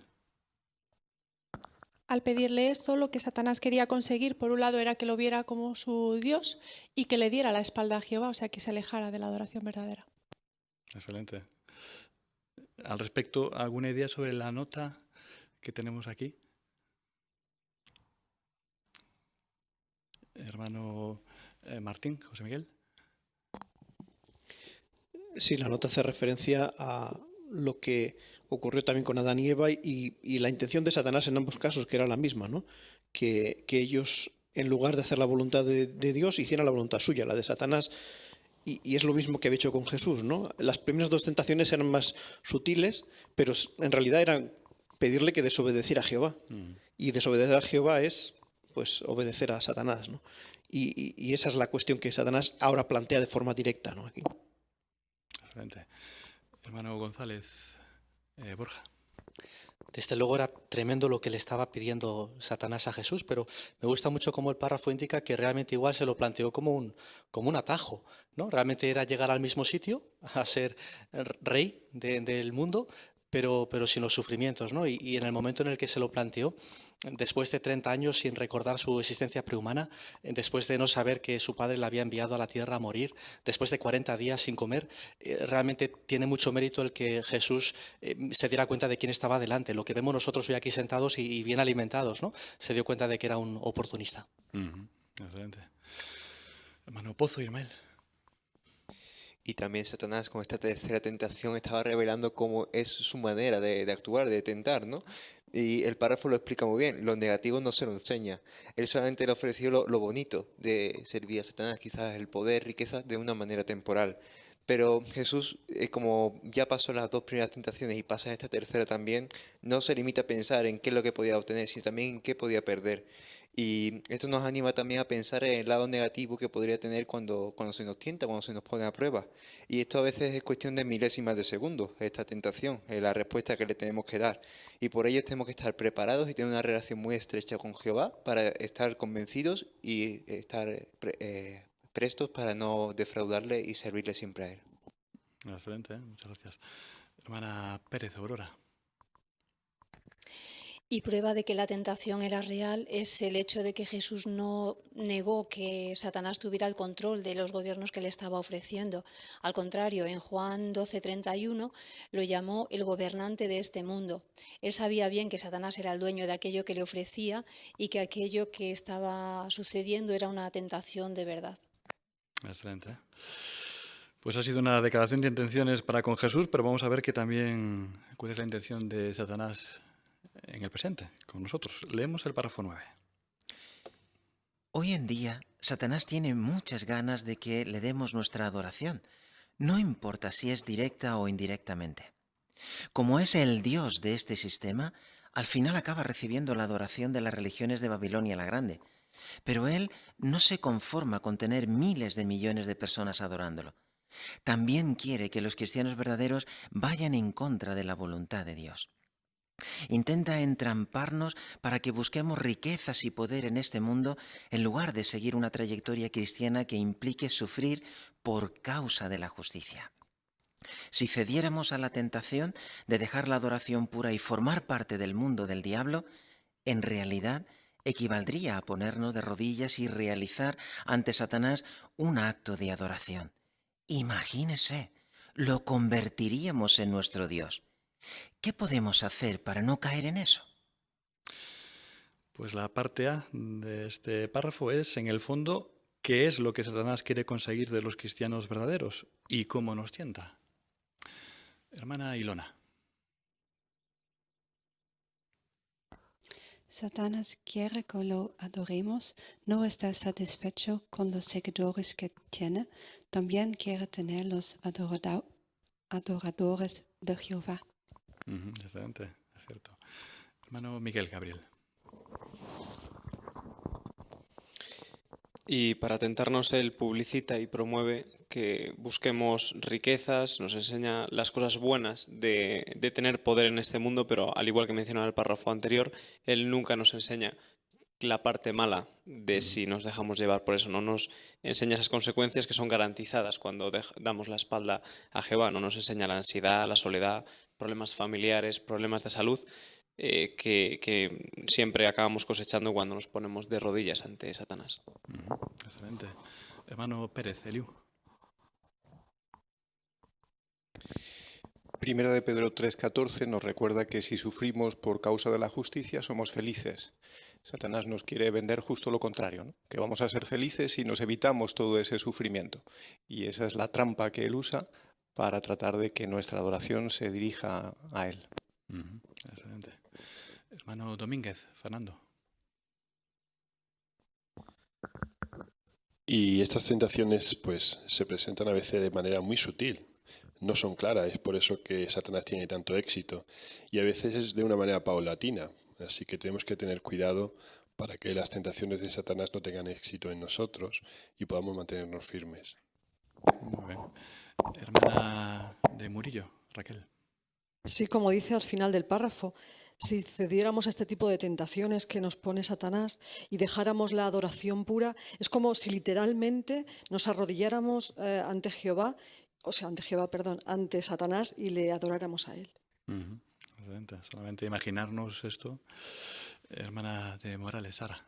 Al pedirle esto, lo que Satanás quería conseguir, por un lado, era que lo viera como su Dios y que le diera la espalda a Jehová, o sea, que se alejara de la adoración verdadera. Excelente. Al respecto, ¿alguna idea sobre la nota que tenemos aquí? Hermano Martín, José Miguel. Sí, la nota hace referencia a lo que ocurrió también con Adán y Eva y la intención de Satanás en ambos casos, que era la misma, ¿no? Que ellos, en lugar de hacer la voluntad de Dios, hicieran la voluntad suya, la de Satanás. Y es lo mismo que había hecho con Jesús, ¿no? Las primeras dos tentaciones eran más sutiles, pero en realidad eran pedirle que desobedeciera a Jehová. Y desobedecer a Jehová es, pues, obedecer a Satanás, ¿no? Y esa es la cuestión que Satanás ahora plantea de forma directa, ¿no? Aquí. Excelente. Hermano González, Borja. Desde luego era tremendo lo que le estaba pidiendo Satanás a Jesús, pero me gusta mucho cómo el párrafo indica que realmente igual se lo planteó como un atajo, ¿no? Realmente era llegar al mismo sitio, a ser rey del mundo, pero sin los sufrimientos, ¿no? Y en el momento en el que se lo planteó, después de 30 años sin recordar su existencia prehumana, después de no saber que su padre le había enviado a la tierra a morir, después de 40 días sin comer, realmente tiene mucho mérito el que Jesús se diera cuenta de quién estaba delante. Lo que vemos nosotros hoy aquí sentados y bien alimentados, ¿no? Se dio cuenta de que era un oportunista. Excelente. Hermano Pozo, Ismael. Y también Satanás con esta tercera tentación estaba revelando cómo es su manera de actuar, de tentar, ¿no? Y el párrafo lo explica muy bien, lo negativo no se lo enseña. Él solamente le ofreció lo bonito de servir a Satanás, quizás el poder, riqueza, de una manera temporal. Pero Jesús, como ya pasó las dos primeras tentaciones y pasa esta tercera también, no se limita a pensar en qué es lo que podía obtener, sino también en qué podía perder. Y esto nos anima también a pensar en el lado negativo que podría tener cuando se nos tienta, cuando se nos pone a prueba. Y esto a veces es cuestión de milésimas de segundos, esta tentación, la respuesta que le tenemos que dar. Y por ello tenemos que estar preparados y tener una relación muy estrecha con Jehová para estar convencidos y estar prestos para no defraudarle y servirle siempre a Él. Excelente, muchas gracias. Hermana Pérez, Aurora. Y prueba de que la tentación era real es el hecho de que Jesús no negó que Satanás tuviera el control de los gobiernos que le estaba ofreciendo. Al contrario, en Juan 12:31 lo llamó el gobernante de este mundo. Él sabía bien que Satanás era el dueño de aquello que le ofrecía y que aquello que estaba sucediendo era una tentación de verdad. Excelente. Pues ha sido una declaración de intenciones para con Jesús, pero vamos a ver que también cuál es la intención de Satanás en el presente, con nosotros. Leemos el párrafo 9. Hoy en día, Satanás tiene muchas ganas de que le demos nuestra adoración, no importa si es directa o indirectamente. Como es el Dios de este sistema, al final acaba recibiendo la adoración de las religiones de Babilonia la Grande, pero él no se conforma con tener miles de millones de personas adorándolo. También quiere que los cristianos verdaderos vayan en contra de la voluntad de Dios. Intenta entramparnos para que busquemos riquezas y poder en este mundo en lugar de seguir una trayectoria cristiana que implique sufrir por causa de la justicia. Si cediéramos a la tentación de dejar la adoración pura y formar parte del mundo del diablo, en realidad equivaldría a ponernos de rodillas y realizar ante Satanás un acto de adoración. Imagínese, lo convertiríamos en nuestro Dios. ¿Qué podemos hacer para no caer en eso? Pues la parte A de este párrafo es, en el fondo, qué es lo que Satanás quiere conseguir de los cristianos verdaderos y cómo nos tienta. Hermana Ilona. Satanás quiere que lo adoremos, no está satisfecho con los seguidores que tiene, también quiere tener los adoradores de Jehová. Excelente, es cierto. Hermano Miguel Gabriel. Y para tentarnos él publicita y promueve que busquemos riquezas, nos enseña las cosas buenas de tener poder en este mundo, pero al igual que mencionaba el párrafo anterior, él nunca nos enseña la parte mala de si nos dejamos llevar por eso. No nos enseña esas consecuencias que son garantizadas cuando damos la espalda a Jehová. No nos enseña la ansiedad, la soledad, problemas familiares, problemas de salud, que siempre acabamos cosechando cuando nos ponemos de rodillas ante Satanás. Excelente. Hermano Pérez, Eliú. Primera de Pedro 3:14 nos recuerda que si sufrimos por causa de la justicia somos felices. Satanás nos quiere vender justo lo contrario, ¿no? Que vamos a ser felices si nos evitamos todo ese sufrimiento. Y esa es la trampa que él usa para tratar de que nuestra adoración se dirija a él. Excelente. Hermano Domínguez, Fernando. Y estas tentaciones pues se presentan a veces de manera muy sutil, no son claras, es por eso que Satanás tiene tanto éxito, y a veces es de una manera paulatina, así que tenemos que tener cuidado para que las tentaciones de Satanás no tengan éxito en nosotros y podamos mantenernos firmes. Muy bien. Hermana de Murillo, Raquel. Sí, como dice al final del párrafo, si cediéramos a este tipo de tentaciones que nos pone Satanás y dejáramos la adoración pura, es como si literalmente nos arrodilláramos ante Satanás y le adoráramos a él. Excelente. Solamente imaginarnos esto. Hermana de Morales, Sara.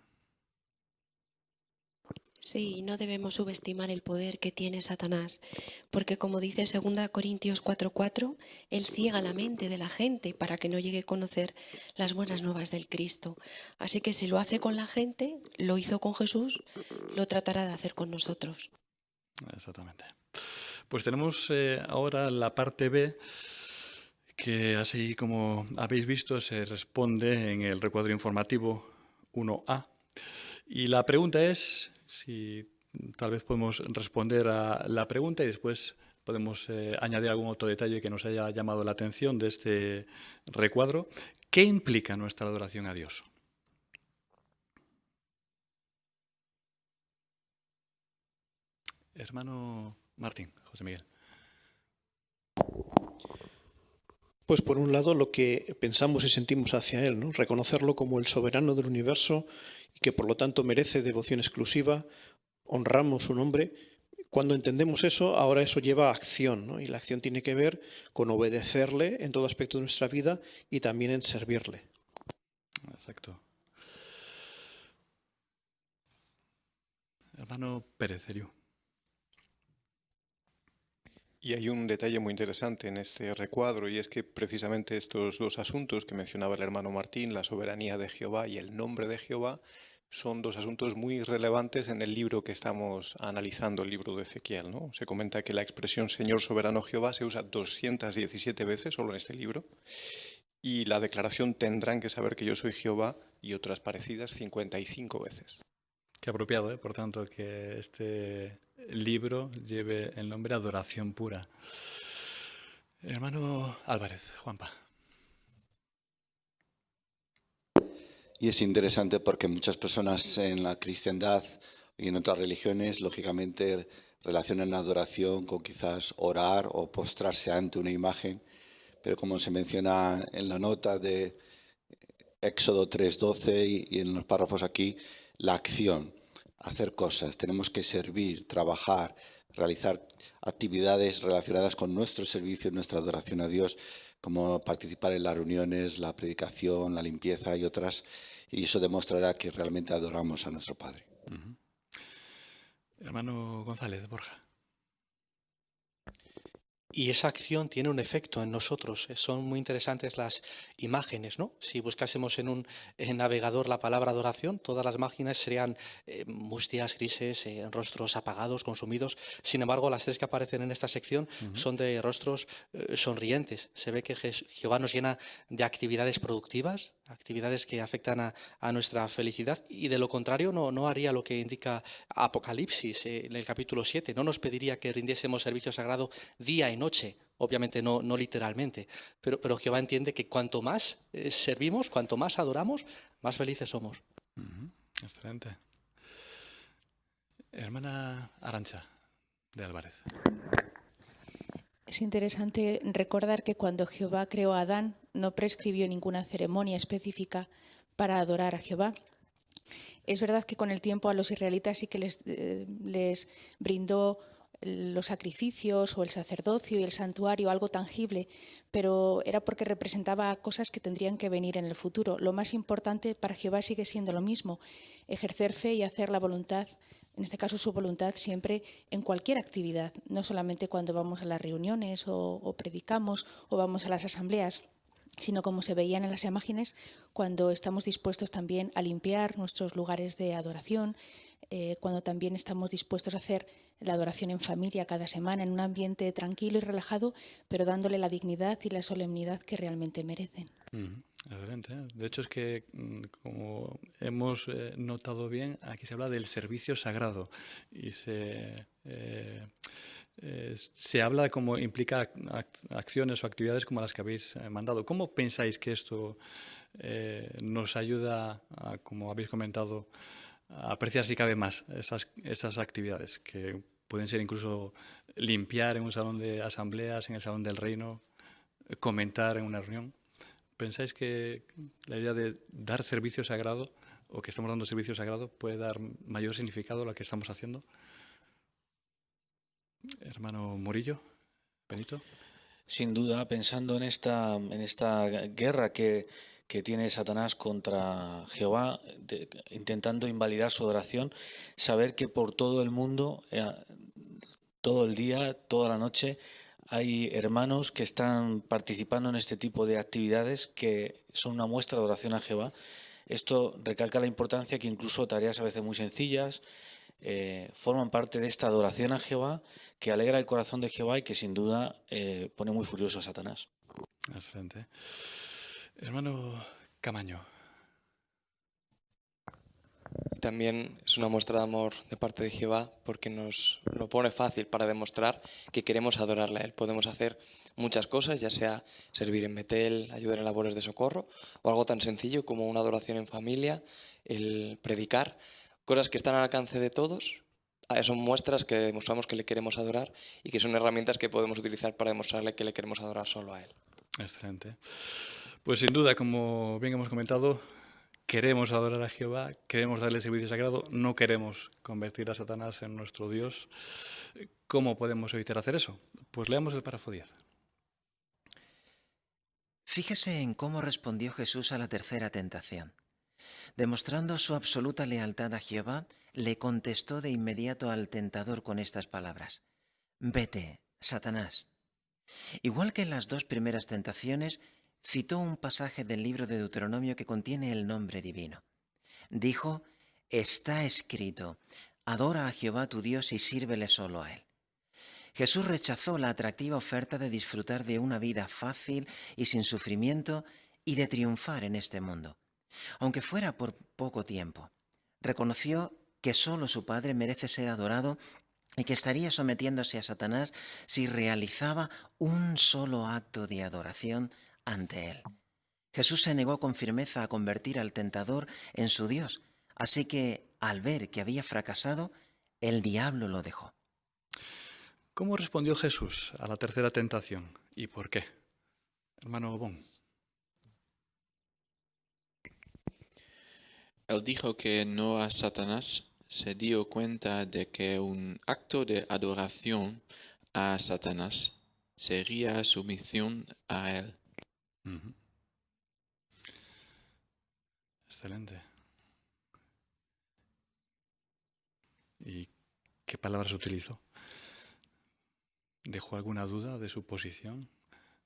Sí, no debemos subestimar el poder que tiene Satanás, porque como dice 2 Corintios 4:4, él ciega la mente de la gente para que no llegue a conocer las buenas nuevas del Cristo. Así que si lo hace con la gente, lo hizo con Jesús, lo tratará de hacer con nosotros. Exactamente. Pues tenemos ahora la parte B, que así como habéis visto se responde en el recuadro informativo 1A. Y la pregunta es, si tal vez podemos responder a la pregunta y después podemos añadir algún otro detalle que nos haya llamado la atención de este recuadro. ¿Qué implica nuestra adoración a Dios? Hermano Martín, José Miguel. Pues por un lado lo que pensamos y sentimos hacia Él, ¿no? Reconocerlo como el soberano del universo y que por lo tanto merece devoción exclusiva, honramos su nombre. Cuando entendemos eso, ahora eso lleva a acción, ¿no? Y la acción tiene que ver con obedecerle en todo aspecto de nuestra vida y también en servirle. Exacto. Hermano Pérez, Eliú. Y hay un detalle muy interesante en este recuadro, y es que precisamente estos dos asuntos que mencionaba el hermano Martín, la soberanía de Jehová y el nombre de Jehová, son dos asuntos muy relevantes en el libro que estamos analizando, el libro de Ezequiel, ¿no? Se comenta que la expresión Señor soberano Jehová se usa 217 veces solo en este libro, y la declaración tendrán que saber que yo soy Jehová y otras parecidas 55 veces. Qué apropiado, por tanto, que este libro lleve el nombre Adoración Pura. Hermano Álvarez, Juanpa. Y es interesante porque muchas personas en la cristiandad y en otras religiones, lógicamente, relacionan adoración con quizás orar o postrarse ante una imagen, pero como se menciona en la nota de Éxodo 3:12 y en los párrafos aquí, la acción, hacer cosas, tenemos que servir, trabajar, realizar actividades relacionadas con nuestro servicio, nuestra adoración a Dios, como participar en las reuniones, la predicación, la limpieza y otras, y eso demostrará que realmente adoramos a nuestro Padre. Hermano González, Borja. Y esa acción tiene un efecto en nosotros. Son muy interesantes las imágenes, ¿no? Si buscásemos en un navegador la palabra adoración, todas las imágenes serían mustias, grises, rostros apagados, consumidos. Sin embargo, las tres que aparecen en esta sección son de rostros sonrientes. Se ve que Jehová nos llena de actividades productivas, actividades que afectan a nuestra felicidad, y de lo contrario no haría lo que indica Apocalipsis en el capítulo 7. No nos pediría que rindiésemos servicio sagrado día y noche, obviamente no literalmente, pero Jehová entiende que cuanto más servimos, cuanto más adoramos, más felices somos. Excelente. Hermana Arantxa, de Álvarez. Es interesante recordar que cuando Jehová creó a Adán, no prescribió ninguna ceremonia específica para adorar a Jehová. Es verdad que con el tiempo a los israelitas sí que les brindó los sacrificios o el sacerdocio y el santuario, algo tangible, pero era porque representaba cosas que tendrían que venir en el futuro. Lo más importante para Jehová sigue siendo lo mismo, ejercer fe y hacer la voluntad, en este caso su voluntad, siempre en cualquier actividad, no solamente cuando vamos a las reuniones o predicamos o vamos a las asambleas, sino como se veían en las imágenes, cuando estamos dispuestos también a limpiar nuestros lugares de adoración, cuando también estamos dispuestos a hacer la adoración en familia cada semana, en un ambiente tranquilo y relajado, pero dándole la dignidad y la solemnidad que realmente merecen. Excelente. De hecho, es que, como hemos notado bien, aquí se habla del servicio sagrado y se habla como implica acciones o actividades como las que habéis mandado. ¿Cómo pensáis que esto nos ayuda, como habéis comentado, a apreciar si cabe más esas actividades, que pueden ser incluso limpiar en un salón de asambleas, en el salón del reino, comentar en una reunión? ¿Pensáis que la idea de dar servicio sagrado o que estamos dando servicio sagrado puede dar mayor significado a lo que estamos haciendo? Hermano Murillo, Benito. Sin duda, pensando en esta guerra que tiene Satanás contra Jehová, intentando invalidar su adoración, saber que por todo el mundo, todo el día, toda la noche, hay hermanos que están participando en este tipo de actividades que son una muestra de adoración a Jehová. Esto recalca la importancia que incluso tareas a veces muy sencillas forman parte de esta adoración a Jehová, que alegra el corazón de Jehová y que sin duda pone muy furioso a Satanás. Excelente. Hermano Camaño. También es una muestra de amor de parte de Jehová porque nos lo pone fácil para demostrar que queremos adorarle a Él. Podemos hacer muchas cosas, ya sea servir en Betel, ayudar en labores de socorro o algo tan sencillo como una adoración en familia, el predicar, cosas que están al alcance de todos. Son muestras que demostramos que le queremos adorar y que son herramientas que podemos utilizar para demostrarle que le queremos adorar solo a Él. Excelente. Pues sin duda, como bien hemos comentado, queremos adorar a Jehová, queremos darle servicio sagrado, no queremos convertir a Satanás en nuestro Dios. ¿Cómo podemos evitar hacer eso? Pues leamos el párrafo 10. Fíjese en cómo respondió Jesús a la tercera tentación. Demostrando su absoluta lealtad a Jehová, le contestó de inmediato al tentador con estas palabras: «Vete, Satanás». Igual que en las dos primeras tentaciones, citó un pasaje del libro de Deuteronomio que contiene el nombre divino. Dijo: «Está escrito, adora a Jehová tu Dios y sírvele solo a Él». Jesús rechazó la atractiva oferta de disfrutar de una vida fácil y sin sufrimiento y de triunfar en este mundo, aunque fuera por poco tiempo. Reconoció que solo su Padre merece ser adorado y que estaría sometiéndose a Satanás si realizaba un solo acto de adoración ante él. Jesús se negó con firmeza a convertir al tentador en su Dios, así que al ver que había fracasado, el diablo lo dejó. ¿Cómo respondió Jesús a la tercera tentación y por qué? Hermano Bon. Él dijo que no a Satanás. Se dio cuenta de que un acto de adoración a Satanás sería sumisión a él. Uh-huh. Excelente. ¿Y qué palabras utilizó? ¿Dejó alguna duda de su posición,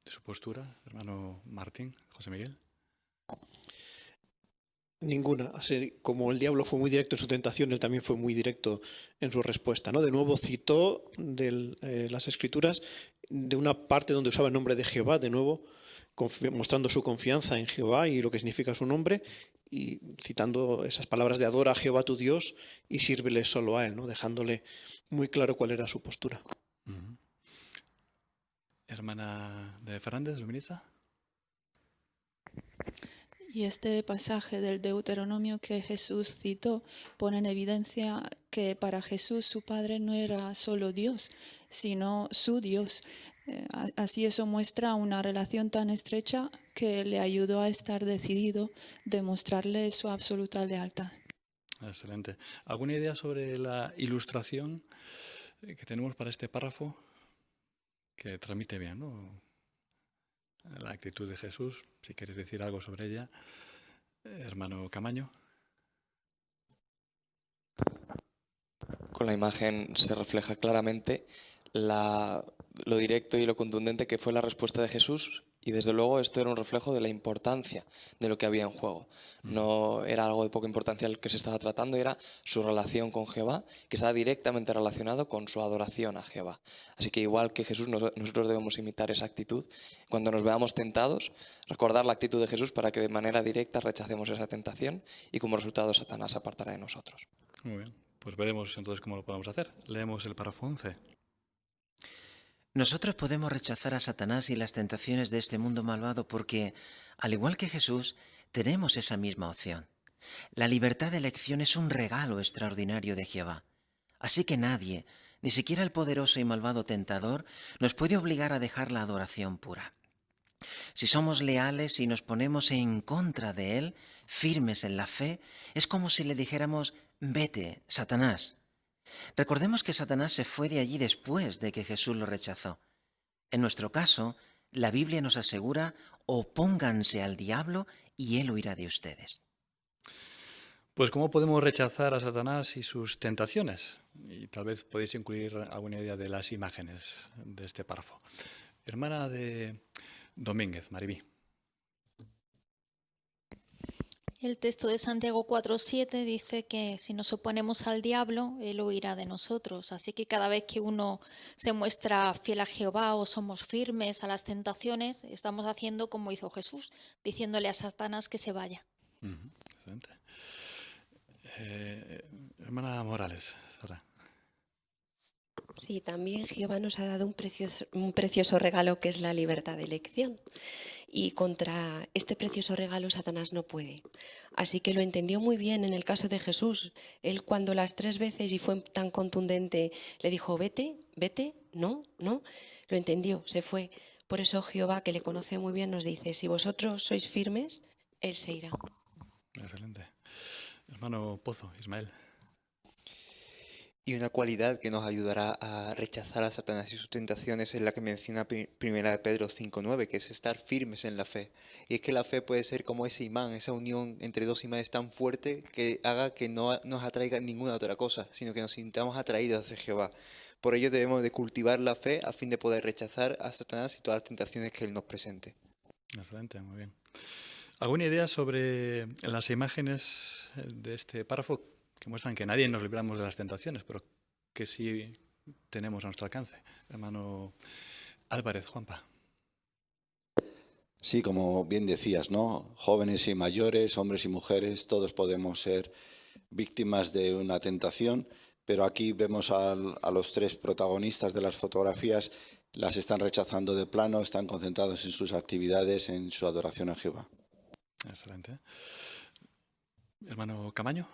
de su postura, hermano Martín, José Miguel? Ninguna. Así como el diablo fue muy directo en su tentación, él también fue muy directo en su respuesta, ¿no? De nuevo citó de las Escrituras de una parte donde usaba el nombre de Jehová, de nuevo mostrando su confianza en Jehová y lo que significa su nombre, y citando esas palabras de adora a Jehová tu Dios y sírvele solo a Él, ¿no? Dejándole muy claro cuál era su postura. Uh-huh. Hermana de Fernández, Luminiza. Y este pasaje del Deuteronomio que Jesús citó pone en evidencia que para Jesús su Padre no era solo Dios, sino su Dios. Así eso muestra una relación tan estrecha que le ayudó a estar decidido, demostrarle su absoluta lealtad. Excelente. ¿Alguna idea sobre la ilustración que tenemos para este párrafo? Que transmite bien, ¿no? La actitud de Jesús, si quieres decir algo sobre ella, hermano Camaño. Con la imagen se refleja claramente lo directo y lo contundente que fue la respuesta de Jesús Y desde luego esto era un reflejo de la importancia de lo que había en juego. No era algo de poca importancia el que se estaba tratando, era su relación con Jehová, que estaba directamente relacionado con su adoración a Jehová. Así que igual que Jesús, nosotros debemos imitar esa actitud. Cuando nos veamos tentados, recordar la actitud de Jesús para que de manera directa rechacemos esa tentación y como resultado Satanás se apartará de nosotros. Muy bien, pues veremos entonces cómo lo podemos hacer. Leemos el párrafo 11. Nosotros podemos rechazar a Satanás y las tentaciones de este mundo malvado porque, al igual que Jesús, tenemos esa misma opción. La libertad de elección es un regalo extraordinario de Jehová. Así que nadie, ni siquiera el poderoso y malvado tentador, nos puede obligar a dejar la adoración pura. Si somos leales y nos ponemos en contra de él, firmes en la fe, es como si le dijéramos: vete, Satanás. Recordemos que Satanás se fue de allí después de que Jesús lo rechazó. En nuestro caso, la Biblia nos asegura: opónganse al diablo y él huirá de ustedes. Pues ¿cómo podemos rechazar a Satanás y sus tentaciones? Y tal vez podéis incluir alguna idea de las imágenes de este párrafo. Hermana de Domínguez, Maribí. El texto de Santiago 4:7 dice que si nos oponemos al diablo, él huirá de nosotros. Así que cada vez que uno se muestra fiel a Jehová o somos firmes a las tentaciones, estamos haciendo como hizo Jesús, diciéndole a Satanás que se vaya. Excelente. Hermana Morales, Sara. Sí, también Jehová nos ha dado un precioso regalo que es la libertad de elección. Y contra este precioso regalo Satanás no puede. Así que lo entendió muy bien en el caso de Jesús. Él, cuando las 3 veces, y fue tan contundente, le dijo: vete, vete, no, no, lo entendió, se fue. Por eso Jehová, que le conoce muy bien, nos dice: si vosotros sois firmes, él se irá. Excelente. Hermano Pozo, Ismael. Y una cualidad que nos ayudará a rechazar a Satanás y sus tentaciones es la que menciona 1 Pedro 5:9, que es estar firmes en la fe. Y es que la fe puede ser como ese imán, esa unión entre dos imanes tan fuerte que haga que no nos atraiga ninguna otra cosa, sino que nos sintamos atraídos hacia Jehová. Por ello debemos de cultivar la fe a fin de poder rechazar a Satanás y todas las tentaciones que él nos presente. Excelente, muy bien. ¿Alguna idea sobre las imágenes de este párrafo que muestran que nadie nos libramos de las tentaciones, pero que sí tenemos a nuestro alcance? Hermano Álvarez, Juanpa. Sí, como bien decías, ¿no? Jóvenes y mayores, hombres y mujeres, todos podemos ser víctimas de una tentación, pero aquí vemos a los 3 protagonistas de las fotografías, las están rechazando de plano, están concentrados en sus actividades, en su adoración a Jehová. Excelente. Hermano Camaño.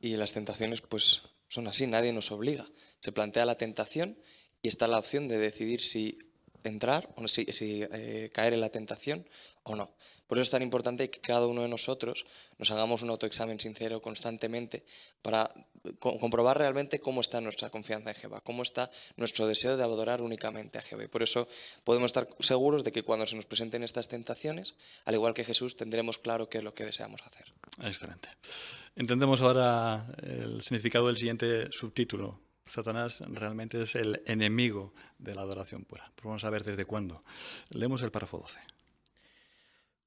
Y las tentaciones pues son así, nadie nos obliga. Se plantea la tentación y está la opción de decidir si entrar o si caer en la tentación o no. Por eso es tan importante que cada uno de nosotros nos hagamos un autoexamen sincero constantemente para comprobar realmente cómo está nuestra confianza en Jehová, cómo está nuestro deseo de adorar únicamente a Jehová. Y por eso podemos estar seguros de que cuando se nos presenten estas tentaciones, al igual que Jesús, tendremos claro qué es lo que deseamos hacer. Excelente. Entendemos ahora el significado del siguiente subtítulo. Satanás realmente es el enemigo de la adoración pura. Pues vamos a ver desde cuándo. Leemos el párrafo 12.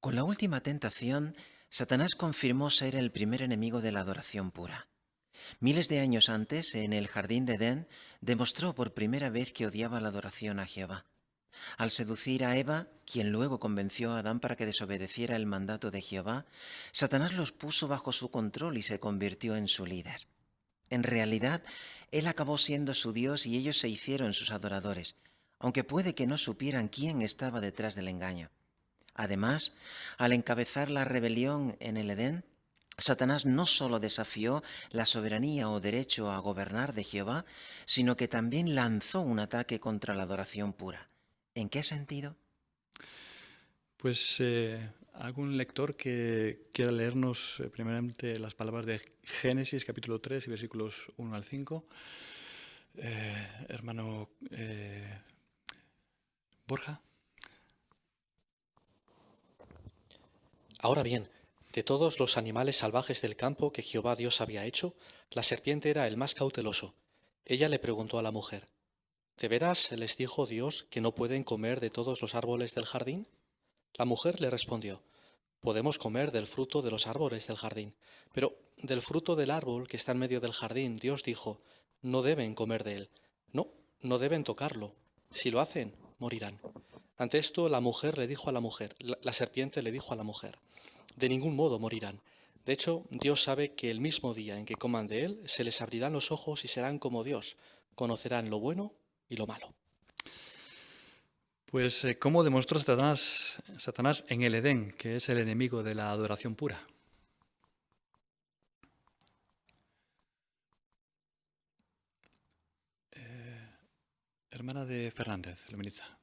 Con la última tentación, Satanás confirmó ser el primer enemigo de la adoración pura. Miles de años antes, en el jardín de Edén, demostró por primera vez que odiaba la adoración a Jehová. Al seducir a Eva, quien luego convenció a Adán para que desobedeciera el mandato de Jehová, Satanás los puso bajo su control y se convirtió en su líder. En realidad, él acabó siendo su Dios y ellos se hicieron sus adoradores, aunque puede que no supieran quién estaba detrás del engaño. Además, al encabezar la rebelión en el Edén, Satanás no solo desafió la soberanía o derecho a gobernar de Jehová, sino que también lanzó un ataque contra la adoración pura. ¿En qué sentido? Pues algún lector que quiera leernos primeramente las palabras de Génesis, capítulo 3 y versículos 1 al 5. Hermano Borja. Ahora bien, de todos los animales salvajes del campo que Jehová Dios había hecho, la serpiente era el más cauteloso. Ella le preguntó a la mujer: ¿De veras les dijo Dios que no pueden comer de todos los árboles del jardín? La mujer le respondió, podemos comer del fruto de los árboles del jardín, pero del fruto del árbol que está en medio del jardín, Dios dijo, no deben comer de él. No, no deben tocarlo. Si lo hacen, morirán. Ante esto, la serpiente le dijo a la mujer, de ningún modo morirán. De hecho, Dios sabe que el mismo día en que coman de él, se les abrirán los ojos y serán como Dios. Conocerán lo bueno y lo malo. Pues, ¿cómo demostró Satanás en el Edén, que es el enemigo de la adoración pura? Hermana de Fernández, Luminiza.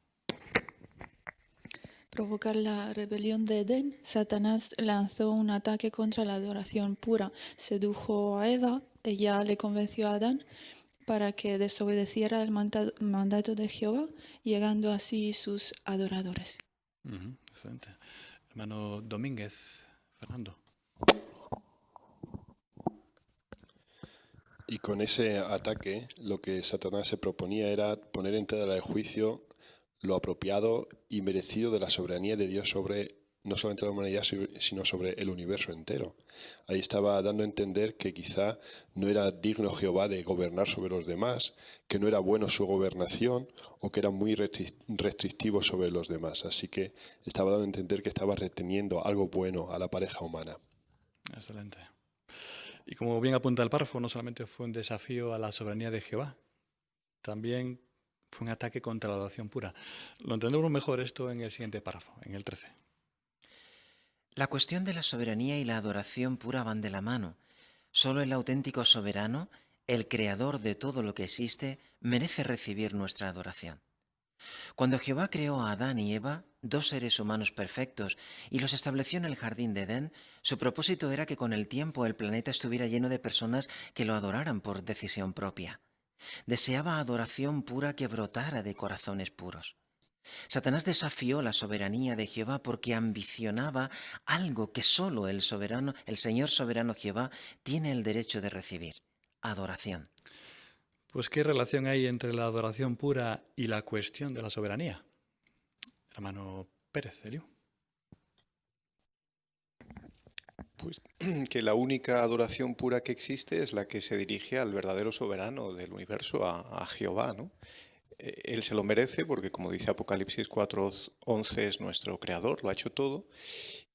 Provocar la rebelión de Edén, Satanás lanzó un ataque contra la adoración pura. Sedujo a Eva, ella le convenció a Adán para que desobedeciera el mandato de Jehová, llegando así sus adoradores. Excelente. Hermano Domínguez, Fernando. Y con ese ataque, lo que Satanás se proponía era poner en tela de juicio lo apropiado y merecido de la soberanía de Dios sobre no solamente la humanidad, sino sobre el universo entero. Ahí estaba dando a entender que quizá no era digno Jehová de gobernar sobre los demás, que no era bueno su gobernación o que era muy restrictivo sobre los demás. Así que estaba dando a entender que estaba reteniendo algo bueno a la pareja humana. Excelente. Y como bien apunta el párrafo, no solamente fue un desafío a la soberanía de Jehová, también fue un ataque contra la adoración pura. Lo entendemos mejor esto en el siguiente párrafo, en el 13. La cuestión de la soberanía y la adoración pura van de la mano. Solo el auténtico soberano, el creador de todo lo que existe, merece recibir nuestra adoración. Cuando Jehová creó a Adán y Eva, dos seres humanos perfectos, y los estableció en el jardín de Edén, su propósito era que con el tiempo el planeta estuviera lleno de personas que lo adoraran por decisión propia. Deseaba adoración pura que brotara de corazones puros. Satanás desafió la soberanía de Jehová porque ambicionaba algo que solo el Señor soberano Jehová tiene el derecho de recibir: adoración. Pues, ¿qué relación hay entre la adoración pura y la cuestión de la soberanía? Hermano Pérez, Eliú. Pues que la única adoración pura que existe es la que se dirige al verdadero soberano del universo, a Jehová, ¿no? Él se lo merece porque, como dice Apocalipsis 4:11, es nuestro creador, lo ha hecho todo.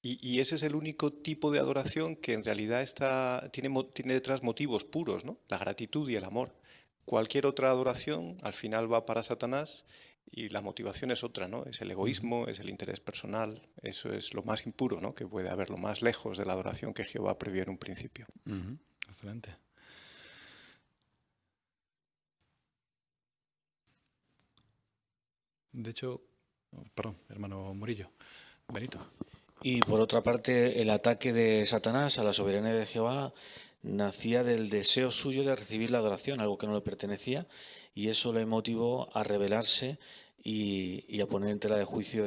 Y ese es el único tipo de adoración que en realidad tiene detrás motivos puros, ¿no? La gratitud y el amor. Cualquier otra adoración al final va para Satanás y la motivación es otra, ¿no? Es el egoísmo, es el interés personal. Eso es lo más impuro, ¿no? Que puede haber, lo más lejos de la adoración que Jehová previó en un principio. Excelente. De hecho, perdón, hermano Murillo, Benito. Y por otra parte, el ataque de Satanás a la soberanía de Jehová nacía del deseo suyo de recibir la adoración, algo que no le pertenecía, y eso le motivó a rebelarse y a poner en tela de juicio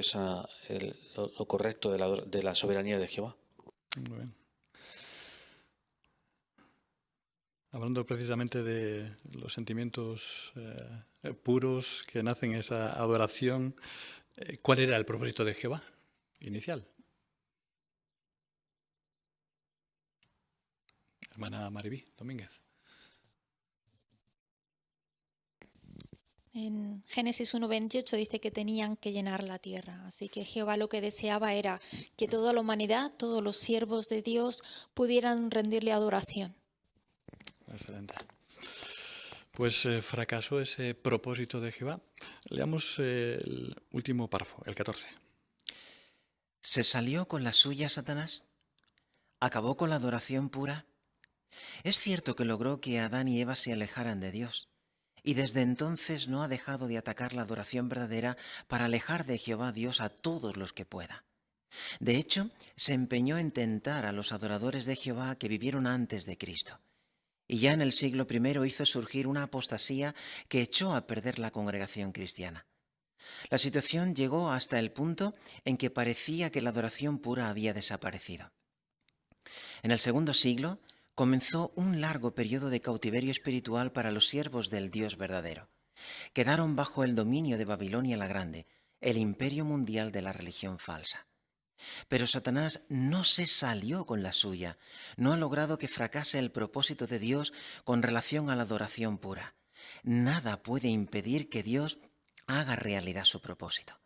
lo correcto de la soberanía de Jehová. Muy bien. Hablando precisamente de los sentimientos puros que nacen en esa adoración, ¿cuál era el propósito de Jehová inicial? Hermana Maribí Domínguez. En Génesis 1:28 dice que tenían que llenar la tierra. Así que Jehová lo que deseaba era que toda la humanidad, todos los siervos de Dios pudieran rendirle adoración. Excelente. Pues fracasó ese propósito de Jehová. Leamos el último párrafo, el 14. ¿Se salió con la suya Satanás? ¿Acabó con la adoración pura? Es cierto que logró que Adán y Eva se alejaran de Dios, y desde entonces no ha dejado de atacar la adoración verdadera para alejar de Jehová Dios a todos los que pueda. De hecho, se empeñó en tentar a los adoradores de Jehová que vivieron antes de Cristo. Y ya en el siglo I hizo surgir una apostasía que echó a perder la congregación cristiana. La situación llegó hasta el punto en que parecía que la adoración pura había desaparecido. En el II siglo comenzó un largo periodo de cautiverio espiritual para los siervos del Dios verdadero. Quedaron bajo el dominio de Babilonia la Grande, el imperio mundial de la religión falsa. Pero Satanás no se salió con la suya, no ha logrado que fracase el propósito de Dios con relación a la adoración pura. Nada puede impedir que Dios haga realidad su propósito.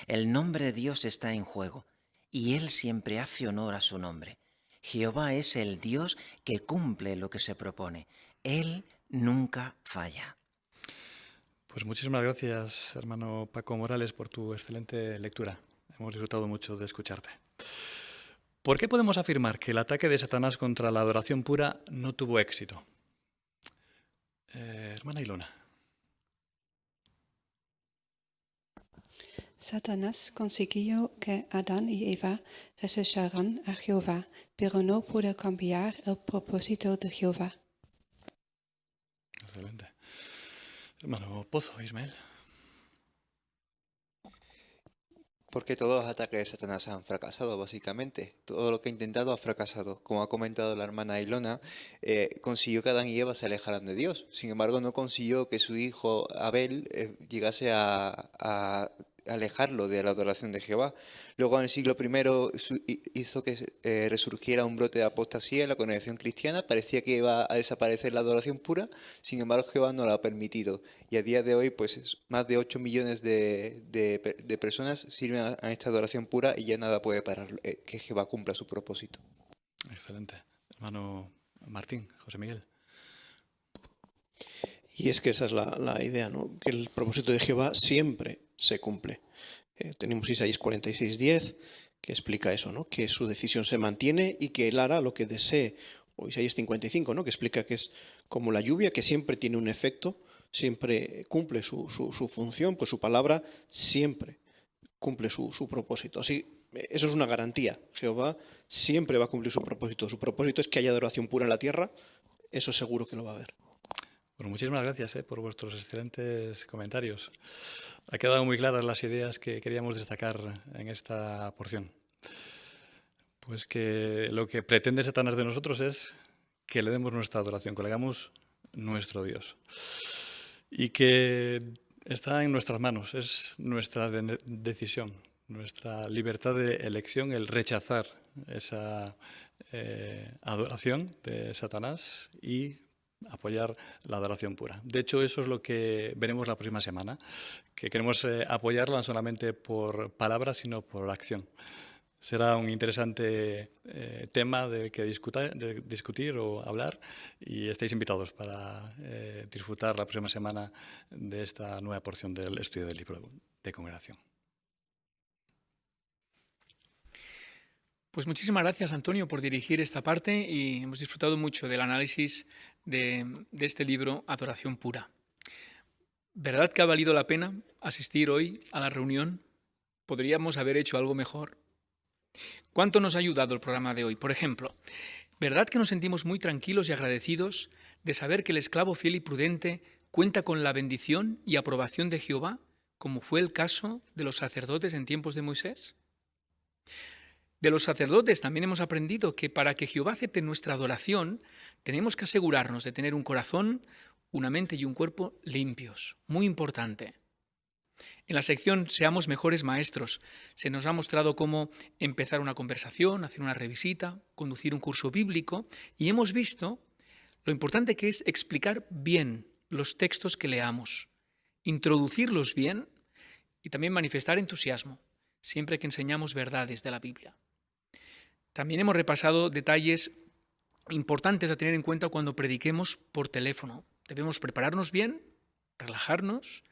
El nombre de Dios está en juego y Él siempre hace honor a su nombre. Jehová es el Dios que cumple lo que se propone. Él nunca falla. Pues muchísimas gracias, hermano Paco Morales, por tu excelente lectura. Hemos disfrutado mucho de escucharte. ¿Por qué podemos afirmar que el ataque de Satanás contra la adoración pura no tuvo éxito? Hermana Ilona. Satanás consiguió que Adán y Eva rechazaran a Jehová, pero no pudo cambiar el propósito de Jehová. Excelente. Hermano Pozo, Ismael. Porque todos los ataques de Satanás han fracasado, básicamente. Todo lo que ha intentado ha fracasado. Como ha comentado la hermana Ilona, consiguió que Adán y Eva se alejaran de Dios. Sin embargo, no consiguió que su hijo Abel llegase a alejarlo de la adoración de Jehová. Luego, en el siglo I, hizo que resurgiera un brote de apostasía en la congregación cristiana. Parecía que iba a desaparecer la adoración pura, sin embargo, Jehová no lo ha permitido. Y a día de hoy, pues más de 8 millones de personas sirven a esta adoración pura y ya nada puede parar que Jehová cumpla su propósito. Excelente. Hermano Martín, José Miguel. Y es que esa es la idea, ¿no? Que el propósito de Jehová siempre se cumple. Tenemos Isaías 46:10, que explica eso, ¿no? Que su decisión se mantiene y que él hará lo que desee. O Isaías 55, ¿no? Que explica que es como la lluvia, que siempre tiene un efecto, siempre cumple su función, pues su palabra siempre cumple su propósito. Así, eso es una garantía. Jehová siempre va a cumplir su propósito. Su propósito es que haya adoración pura en la tierra. Eso seguro que lo va a haber. Bueno, muchísimas gracias por vuestros excelentes comentarios. Ha quedado muy claras las ideas que queríamos destacar en esta porción. Pues que lo que pretende Satanás de nosotros es que le demos nuestra adoración, que le hagamos nuestro Dios. Y que está en nuestras manos, es nuestra decisión, nuestra libertad de elección, el rechazar esa adoración de Satanás y apoyar la adoración pura. De hecho, eso es lo que veremos la próxima semana, que queremos apoyarla no solamente por palabras, sino por acción. Será un interesante tema del que discutir o hablar y estáis invitados para disfrutar la próxima semana de esta nueva porción del estudio del libro de congregación. Pues muchísimas gracias, Antonio, por dirigir esta parte y hemos disfrutado mucho del análisis de este libro, Adoración Pura. ¿Verdad que ha valido la pena asistir hoy a la reunión? ¿Podríamos haber hecho algo mejor? ¿Cuánto nos ha ayudado el programa de hoy? Por ejemplo, ¿verdad que nos sentimos muy tranquilos y agradecidos de saber que el esclavo fiel y prudente cuenta con la bendición y aprobación de Jehová, como fue el caso de los sacerdotes en tiempos de Moisés? De los sacerdotes también hemos aprendido que para que Jehová acepte nuestra adoración, tenemos que asegurarnos de tener un corazón, una mente y un cuerpo limpios. Muy importante. En la sección Seamos mejores maestros se nos ha mostrado cómo empezar una conversación, hacer una revisita, conducir un curso bíblico y hemos visto lo importante que es explicar bien los textos que leamos, introducirlos bien y también manifestar entusiasmo siempre que enseñamos verdades de la Biblia. También hemos repasado detalles importantes a tener en cuenta cuando prediquemos por teléfono. Debemos prepararnos bien, relajarnos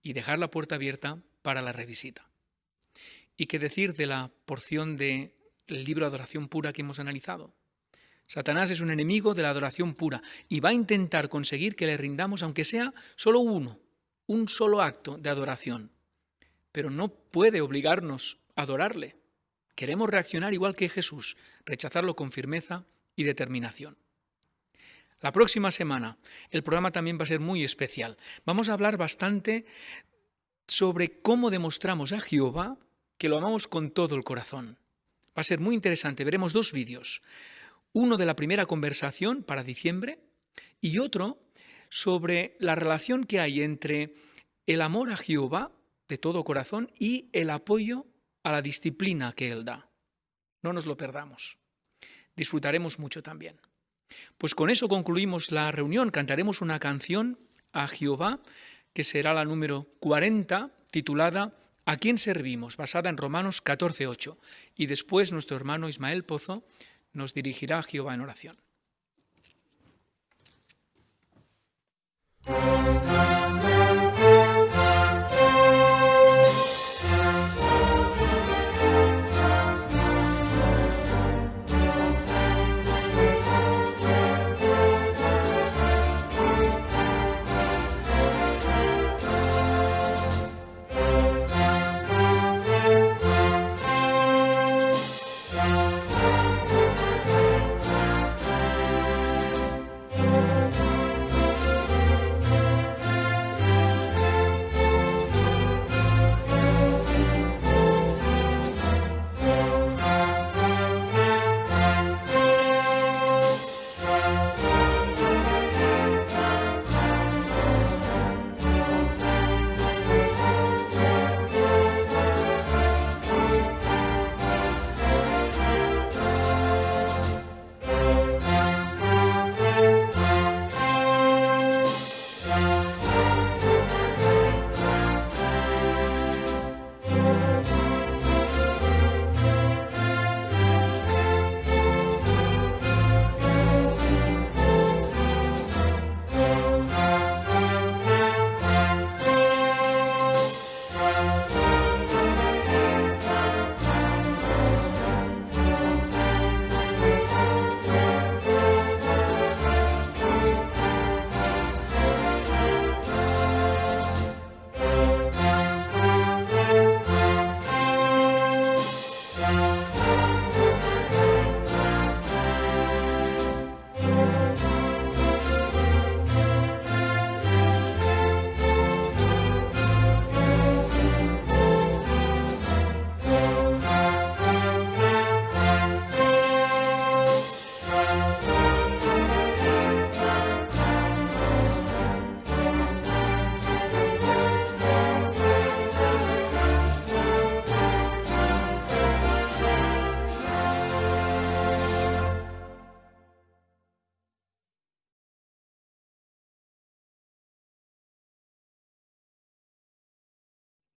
y dejar la puerta abierta para la revisita. ¿Y qué decir de la porción del libro Adoración Pura que hemos analizado? Satanás es un enemigo de la adoración pura y va a intentar conseguir que le rindamos, aunque sea solo un solo acto de adoración. Pero no puede obligarnos a adorarle. Queremos reaccionar igual que Jesús, rechazarlo con firmeza y determinación. La próxima semana el programa también va a ser muy especial. Vamos a hablar bastante sobre cómo demostramos a Jehová que lo amamos con todo el corazón. Va a ser muy interesante. Veremos 2 vídeos. Uno de la primera conversación para diciembre y otro sobre la relación que hay entre el amor a Jehová de todo corazón y el apoyo a la disciplina que Él da. No nos lo perdamos. Disfrutaremos mucho también. Pues con eso concluimos la reunión. Cantaremos una canción a Jehová, que será la número 40, titulada ¿A quién servimos?, basada en Romanos 14:8. Y después nuestro hermano Ismael Pozo nos dirigirá a Jehová en oración.